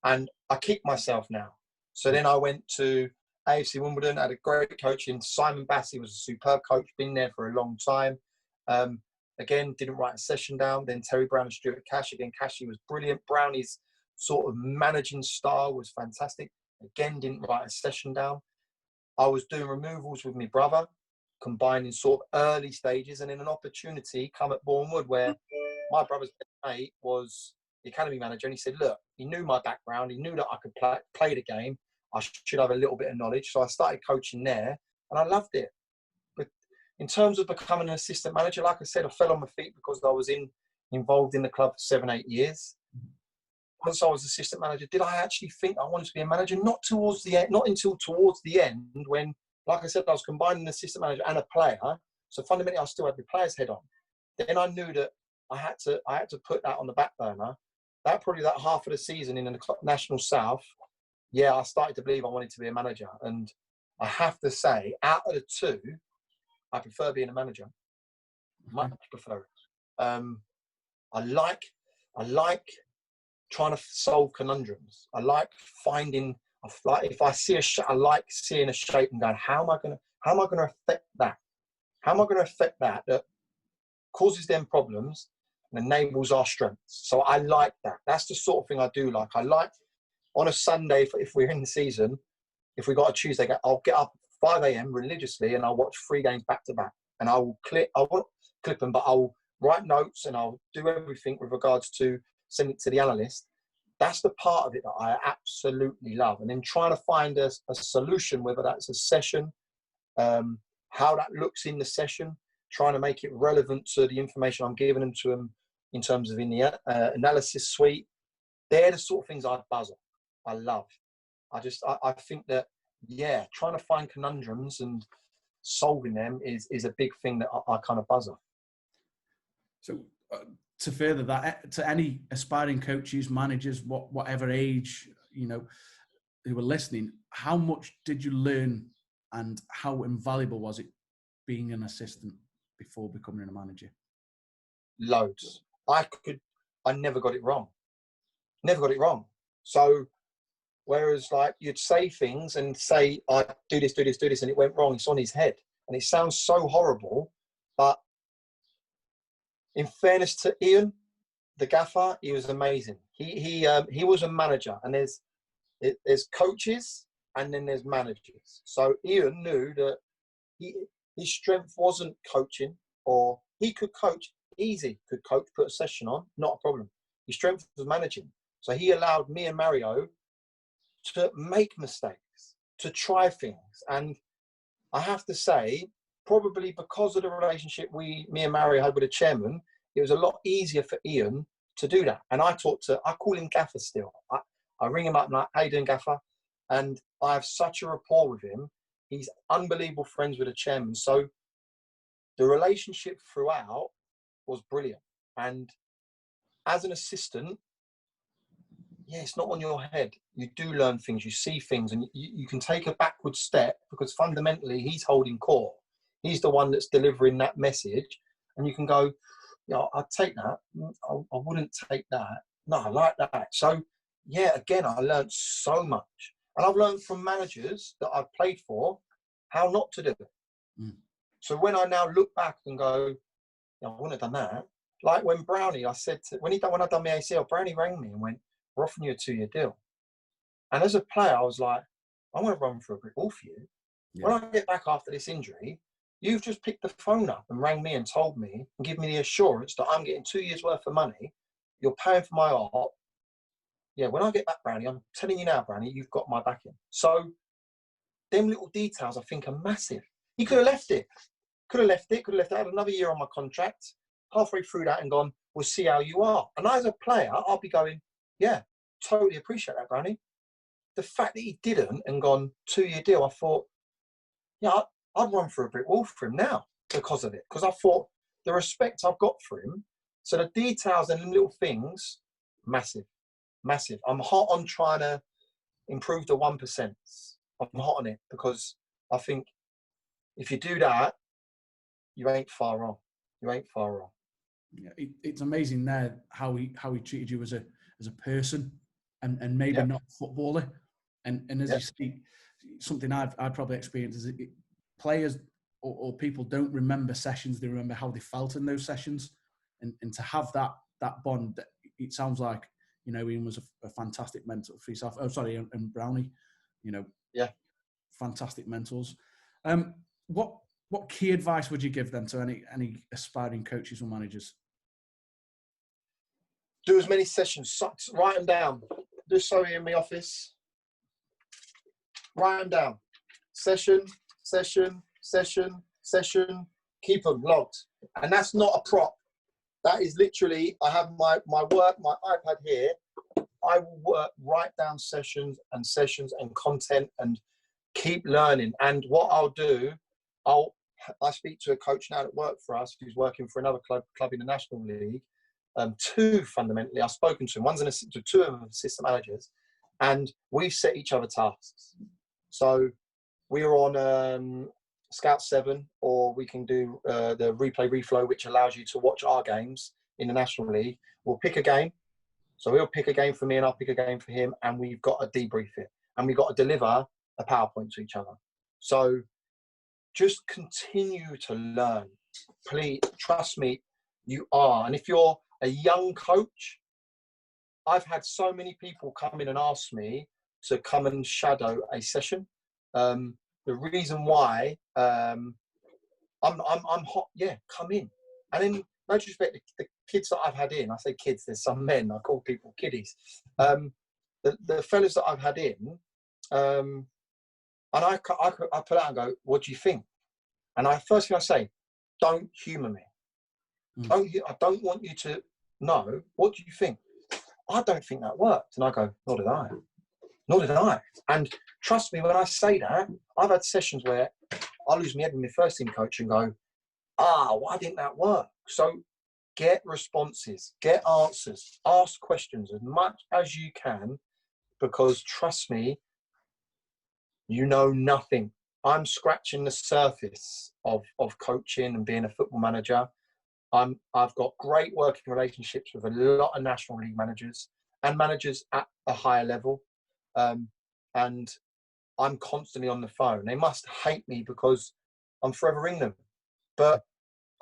And I kick myself now. So then I went to AFC Wimbledon, had a great coach in Simon Bassey, was a superb coach, been there for a long time. Again, didn't write a session down. Then Terry Brown and Stuart Cash. Again, Cashy was brilliant. Brownie's sort of managing style was fantastic. Again, didn't write a session down. I was doing removals with my brother, combining sort of early stages, and then an opportunity come at Boreham Wood where my brother's mate was the academy manager, and he said, look, he knew my background, he knew that I could play the game. I should have a little bit of knowledge. So I started coaching there, and I loved it. But in terms of becoming an assistant manager, like I said, I fell on my feet because I was involved in the club for 7-8 years. Once I was assistant manager, did I actually think I wanted to be a manager? Not until towards the end, when, like I said, I was combining an assistant manager and a player. So fundamentally, I still had the player's head on. Then I knew that I had to put that on the back burner. That half of the season in the National South, yeah, I started to believe I wanted to be a manager. And I have to say, out of the two, I prefer being a manager. Much prefer it. I like trying to solve conundrums. I like if I see I like seeing a shape and going, how am I going to affect that? How am I going to affect that causes them problems and enables our strengths? So I like that. That's the sort of thing I do like. I like on a Sunday, if we're in the season, if we got a Tuesday, I'll get up 5 a.m. religiously and I'll watch 3 games back to back. And I won't clip them, but I'll write notes and I'll do everything with regards to send it to the analyst. That's the part of it that I absolutely love. And then trying to find a solution, whether that's a session, how that looks in the session, trying to make it relevant to the information I'm giving them to them in terms of in the analysis suite. They're the sort of things I buzz on. I love. I think that, yeah, trying to find conundrums and solving them is a big thing that I kind of buzz on. So to further that, to any aspiring coaches, managers, whatever age, who were listening, how much did you learn and how invaluable was it being an assistant before becoming a manager? Loads. I never got it wrong. Never got it wrong. So whereas like you'd say things and say, I do this, and it went wrong, it's on his head. And it sounds so horrible, but in fairness to Ian, the gaffer, he was amazing. He was a manager, and there's coaches and then there's managers. So Ian knew that his strength wasn't coaching, or he could coach easy, put a session on, not a problem. His strength was managing. So he allowed me and Mario to make mistakes, to try things. And I have to say, probably because of the relationship me and Mario had with the chairman, it was a lot easier for Ian to do that. And I call him Gaffer still. I ring him up and I'm like, how you doing, Gaffer? And I have such a rapport with him. He's unbelievable friends with the chairman. So the relationship throughout was brilliant. And as an assistant, yeah, it's not on your head. You do learn things, you see things, and you can take a backward step because fundamentally he's holding court. He's the one that's delivering that message. And you can go, I'd take that. I wouldn't take that. No, I like that. So, yeah, again, I learned so much. And I've learned from managers that I've played for how not to do it. Mm. So when I now look back and go, I wouldn't have done that. Like when Brownie, I said, when I done my ACL, Brownie rang me and went, we're offering you a 2-year deal. And as a player, I was like, I want to run for a brick wall for you. Yeah. When I get back after this injury, you've just picked the phone up and rang me and told me and give me the assurance that I'm getting 2 years worth of money. You're paying for my art. Yeah, when I get back, Brownie, I'm telling you now, Brownie, you've got my backing. So them little details I think are massive. He could have left it. I had another year on my contract, halfway through that and gone, we'll see how you are. And as a player, I'll be going, yeah, totally appreciate that, Brownie. The fact that he didn't and gone 2-year deal, I thought, yeah, I'd run through a brick wall for him now because of it. Because I thought the respect I've got for him, so the details and little things, massive. I'm hot on trying to improve the 1%. I'm hot on it because I think if you do that, you ain't far wrong. Yeah, it's amazing there how he treated you as a person and maybe not a footballer. And as you see, something I've probably experienced is players or people don't remember sessions, they remember how they felt in those sessions. And to have that bond, it sounds like, Ian was a fantastic mentor for yourself. Oh, sorry, and Brownie, fantastic mentors. What key advice would you give them to any aspiring coaches or managers? Do as many sessions, write them down. Do so in my office. write them down. Session, session, session, session. Keep them logged. And that's not a prop. That is literally, I have my work, my iPad here. I will write down sessions and content and keep learning. And what I'll do, I speak to a coach now that works for us who's working for another club in the National League. Two fundamentally, I've spoken to him. Two of them are assistant managers, and we set each other tasks. So we're on Scout 7, or we can do the replay reflow, which allows you to watch our games in the National League. We'll pick a game. So he'll pick a game for me and I'll pick a game for him, and we've got to debrief it. And we've got to deliver a PowerPoint to each other. So just continue to learn. Please, trust me, you are. And if you're a young coach, I've had so many people come in and ask me to come and shadow a session. The reason why I'm hot, yeah, come in. And in no disrespect, the kids that I've had in, I say kids, there's some men, I call people kiddies. The fellas that I've had in, and I put out and go, what do you think? And first thing I say, don't humour me. I don't want you to know, what do you think? I don't think that worked. And I go, nor did I. Nor did I. And trust me, when I say that, I've had sessions where I lose my head with my first team coach and go, why didn't that work? So get responses, get answers, ask questions as much as you can, because trust me, you know nothing. I'm scratching the surface of coaching and being a football manager. I've got great working relationships with a lot of National League managers and managers at a higher level. And I'm constantly on the phone. They must hate me because I'm forever ringing them. But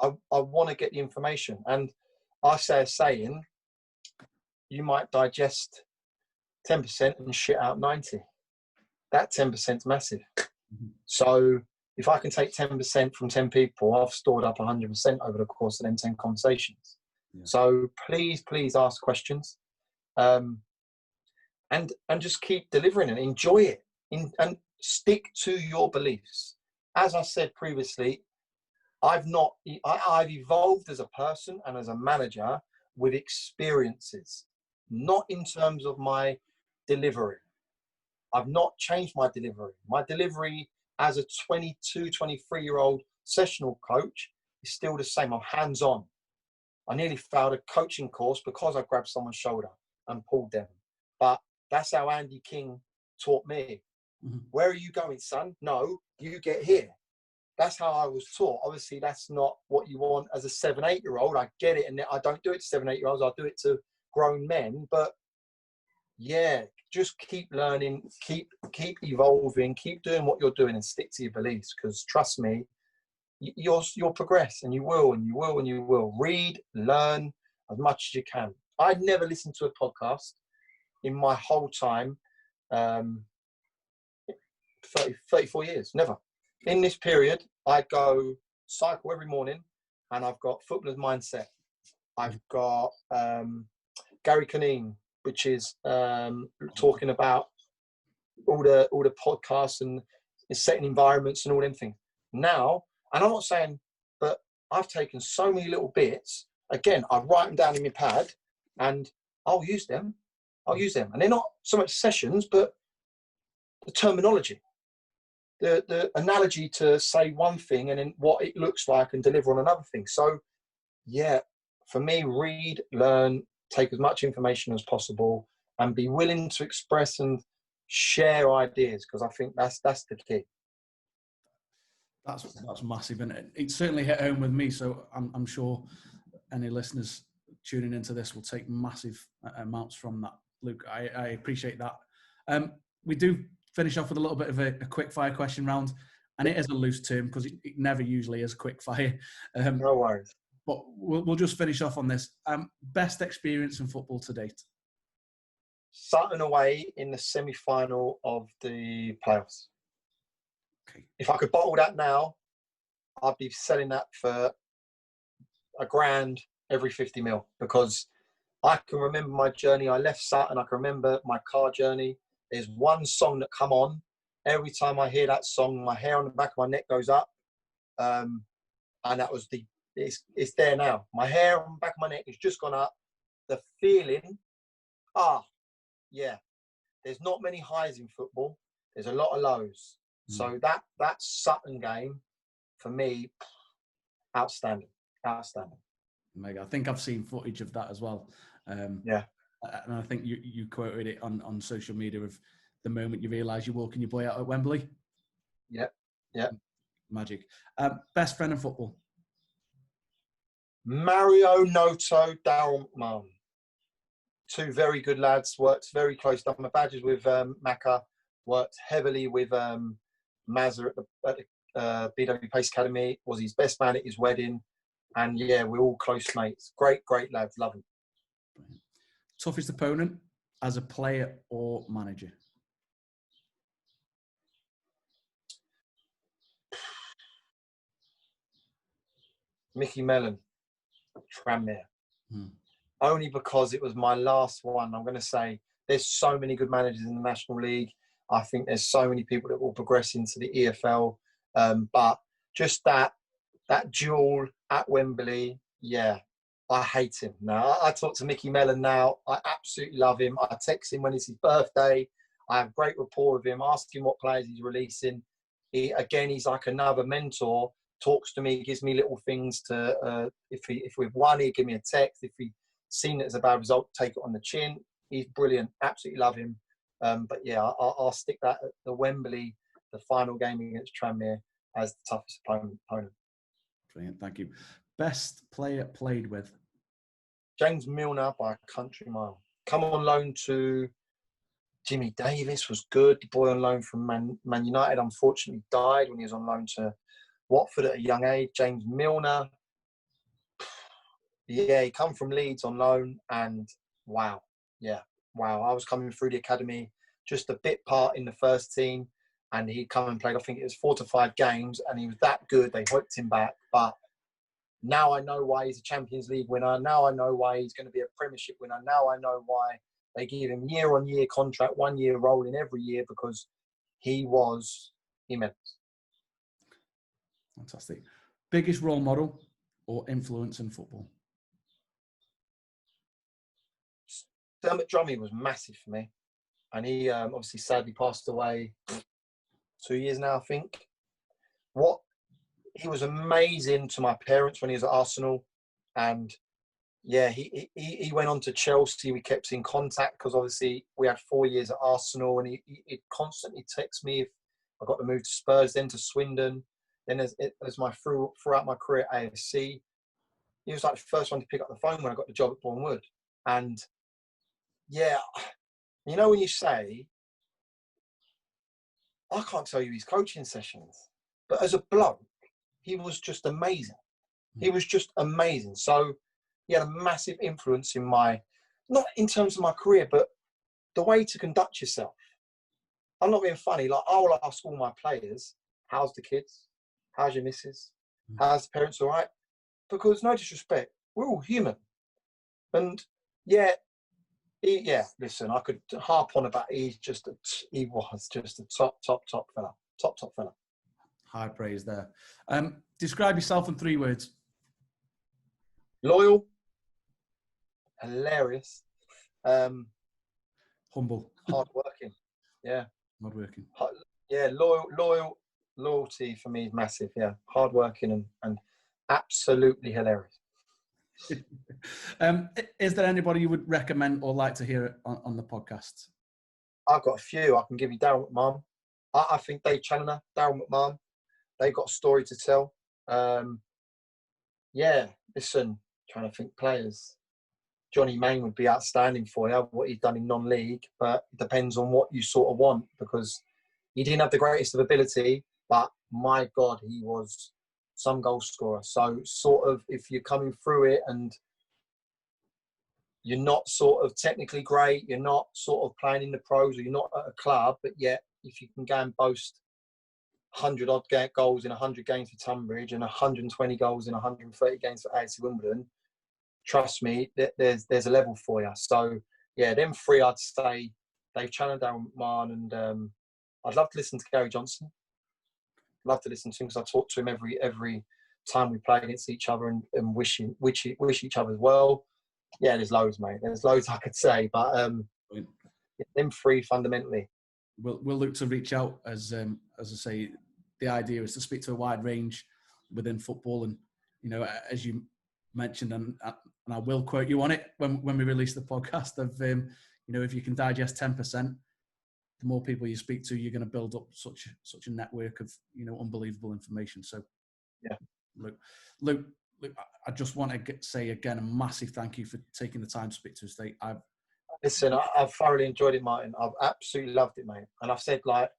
I want to get the information. And I say a saying, you might digest 10% and shit out 90. That 10% is massive. So if I can take 10% from 10 people, I've stored up 100% over the course of them 10 conversations. Yeah. So please ask questions, and just keep delivering and enjoy it, and stick to your beliefs. As I said previously, I've evolved as a person and as a manager with experiences, not in terms of my delivery. I've not changed my delivery. My delivery as a 22, 23-year-old sessional coach is still the same. I'm hands-on. I nearly failed a coaching course because I grabbed someone's shoulder and pulled them. But that's how Andy King taught me. Mm-hmm. Where are you going, son? No, you get here. That's how I was taught. Obviously, that's not what you want as a 7, 8-year-old. I get it. And I don't do it to 7, 8-year-olds. I do it to grown men. But yeah, just keep learning, keep evolving, keep doing what you're doing, and stick to your beliefs. Because trust me, you'll progress, and you will, and you will, and you will. Read, learn as much as you can. I'd never listened to a podcast in my whole time, 34 years, never. In this period, I go cycle every morning, and I've got Footballer's Mindset. I've got Gary Canine, which is talking about all the podcasts and setting environments and all them things. Now, and I'm not saying, but I've taken so many little bits. Again, I write them down in my pad, and I'll use them. And they're not so much sessions, but the terminology, the analogy to say one thing and then what it looks like and deliver on another thing. So, yeah, for me, read, learn, take as much information as possible, and be willing to express and share ideas, because I think that's the key. That's massive, and it certainly hit home with me. So I'm sure any listeners tuning into this will take massive amounts from that. Luke, I appreciate that. We do finish off with a little bit of a quick fire question round, and it is a loose term because it never usually is quick fire. No worries. But we'll just finish off on this. Best experience in football to date? Sutton away in the semi-final of the playoffs. Okay. If I could bottle that now, I'd be selling that for $1,000 every 50 mil, because I can remember my journey. I left Sutton. I can remember my car journey. There's one song that come on, every time I hear that song, my hair on the back of my neck goes up. And that was it's there now. My hair on the back of my neck has just gone up. The feeling, yeah. There's not many highs in football. There's a lot of lows. So that Sutton game, for me, outstanding. Mega. I think I've seen footage of that as well. Yeah. And I think you quoted it on social media of the moment you realise you're walking your boy out at Wembley. Yeah. Magic. Best friend in football? Mario Noto, Daryl McMahon. Two very good lads, worked very close. Done my badges with Macca, worked heavily with Mazza at the BW Pace Academy, was his best man at his wedding. And yeah, we're all close mates. Great lads, love them. Toughest opponent as a player or manager? Mickey Mellon, Tranmere. Only because it was my last one. I'm going to say there's so many good managers in the National League. I think there's so many people that will progress into the EFL. But just that duel at Wembley, yeah, I hate him. Now, I talk to Mickey Mellon now. I absolutely love him. I text him when it's his birthday. I have great rapport with him, ask him what players he's releasing. He's like another mentor, talks to me, gives me little things to, if we've won, he'll give me a text. If he's seen it as a bad result, take it on the chin. He's brilliant. Absolutely love him. But yeah, I'll stick that at the Wembley, the final game against Tranmere, as the toughest opponent. Brilliant, thank you. Best player played with? James Milner by a country mile. Come on loan to Jimmy Davis, was good. The boy on loan from Man United unfortunately died when he was on loan to Watford at a young age. James Milner. Yeah, he come from Leeds on loan, and wow. I was coming through the academy, just a bit part in the first team, and he come and played, I think it was 4 to 5 games, and he was that good, they whipped him back. But now I know why he's a Champions League winner. Now I know why he's going to be a Premiership winner. Now I know why they give him year-on-year contract, 1 year rolling every year, because he was immense. Fantastic. Biggest role model or influence in football? Dermot Drummond was massive for me. And he obviously sadly passed away 2 years now, I think. He was amazing to my parents when he was at Arsenal. And yeah, he went on to Chelsea. We kept in contact because obviously we had 4 years at Arsenal, and he'd constantly text me if I got to move to Spurs, then to Swindon. Then throughout my career at AFC, he was like the first one to pick up the phone when I got the job at Boreham Wood. And yeah, you know when you say, I can't tell you his coaching sessions, but as a bloke, he was just amazing. He was just amazing. So he had a massive influence in not in terms of my career, but the way to conduct yourself. I'm not being funny. Like, I will ask all my players, how's the kids? How's your missus? How's the parents all right? Because no disrespect, we're all human. And listen, I could harp on about he was just a top fella. Top fella. High praise there. Describe yourself in 3 words. Loyal, hilarious, humble, hardworking. Yeah. Hardworking. Yeah, loyalty for me is massive. Yeah, hardworking and absolutely hilarious. Is there anybody you would recommend or like to hear on the podcast? I've got a few. I can give you Daryl McMahon. I think Dave Challoner, Daryl McMahon, they've got a story to tell. Listen, trying to think players. Johnny Main would be outstanding for you, what he's done in non-league, but it depends on what you sort of want, because he didn't have the greatest of ability, but my God, he was some goal scorer. So sort of, if you're coming through it and you're not sort of technically great, you're not sort of playing in the pros, or you're not at a club, but yet if you can go and boast 100 odd goals in 100 games for Tunbridge and 120 goals in 130 games for AFC Wimbledon, trust me, there's a level for you. So yeah, them 3 I'd say: Dave Challoner, Daryl McMahon, and I'd love to listen to Gary Johnson. Love to listen to him because I talk to him every time we play against each other and wish each other well. Yeah, there's loads, mate. There's loads I could say, but them three fundamentally. We'll look to reach out as I say. The idea is to speak to a wide range within football, and as you mentioned, and I will quote you on it when we release the podcast. Of if you can digest 10%, the more people you speak to, you're going to build up such a network of unbelievable information. So, yeah, Luke, I just want to say again a massive thank you for taking the time to speak to us today. Listen, I've thoroughly enjoyed it, Martin. I've absolutely loved it, mate. And I've said, like,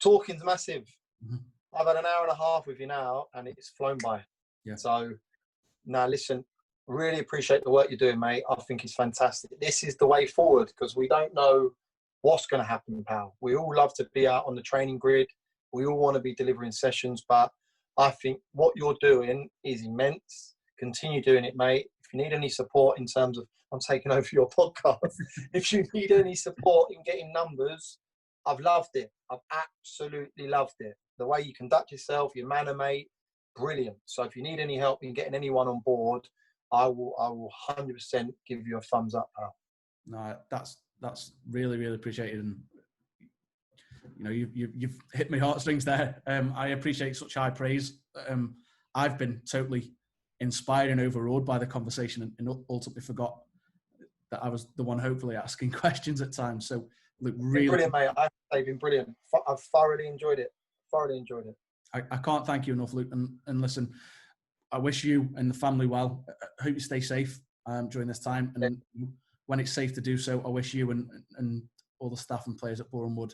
talking's massive. Mm-hmm. I've had an hour and a half with you now, and it's flown by. Yeah. So, now listen, really appreciate the work you're doing, mate. I think it's fantastic. This is the way forward because we don't know what's going to happen, pal. We all love to be out on the training grid. We all want to be delivering sessions, but I think what you're doing is immense. Continue doing it, mate. If you need any support in terms of, I'm taking over your podcast. If you need any support in getting numbers, I've loved it. I've absolutely loved it. The way you conduct yourself, your manner, mate, brilliant. So if you need any help in getting anyone on board, I will 100% give you a thumbs up, pal. No, that's really, really appreciated. And you've hit my heartstrings there. I appreciate such high praise. I've been totally inspired and overawed by the conversation, and ultimately forgot that I was the one hopefully asking questions at times. So, look, really brilliant, mate. I've been brilliant. I've thoroughly enjoyed it. I can't thank you enough, Luke. And listen, I wish you and the family well. I hope you stay safe during this time. And when it's safe to do so, I wish you and all the staff and players at Boreham Wood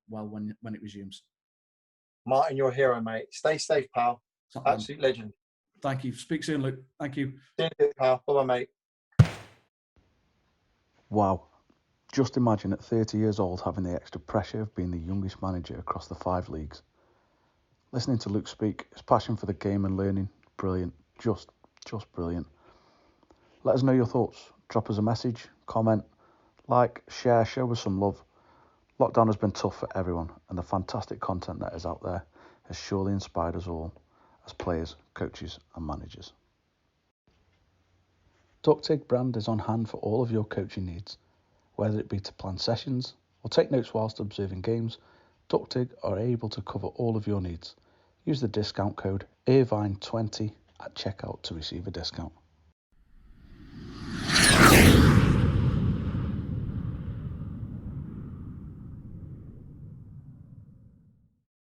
well when it resumes. Martin, you're a hero, mate. Stay safe, pal. Absolute legend. Thank you. Speak soon, Luke. Thank you. See you, pal. Bye-bye, mate. Wow. Just imagine at 30 years old having the extra pressure of being the youngest manager across the 5 leagues. Listening to Luke speak, his passion for the game and learning, brilliant. Just brilliant. Let us know your thoughts. Drop us a message, comment, like, share, show us some love. Lockdown has been tough for everyone, and the fantastic content that is out there has surely inspired us all as players, coaches and managers. DuckTig brand is on hand for all of your coaching needs. Whether it be to plan sessions or take notes whilst observing games, DuckTig are able to cover all of your needs. Use the discount code Irvine20 at checkout to receive a discount.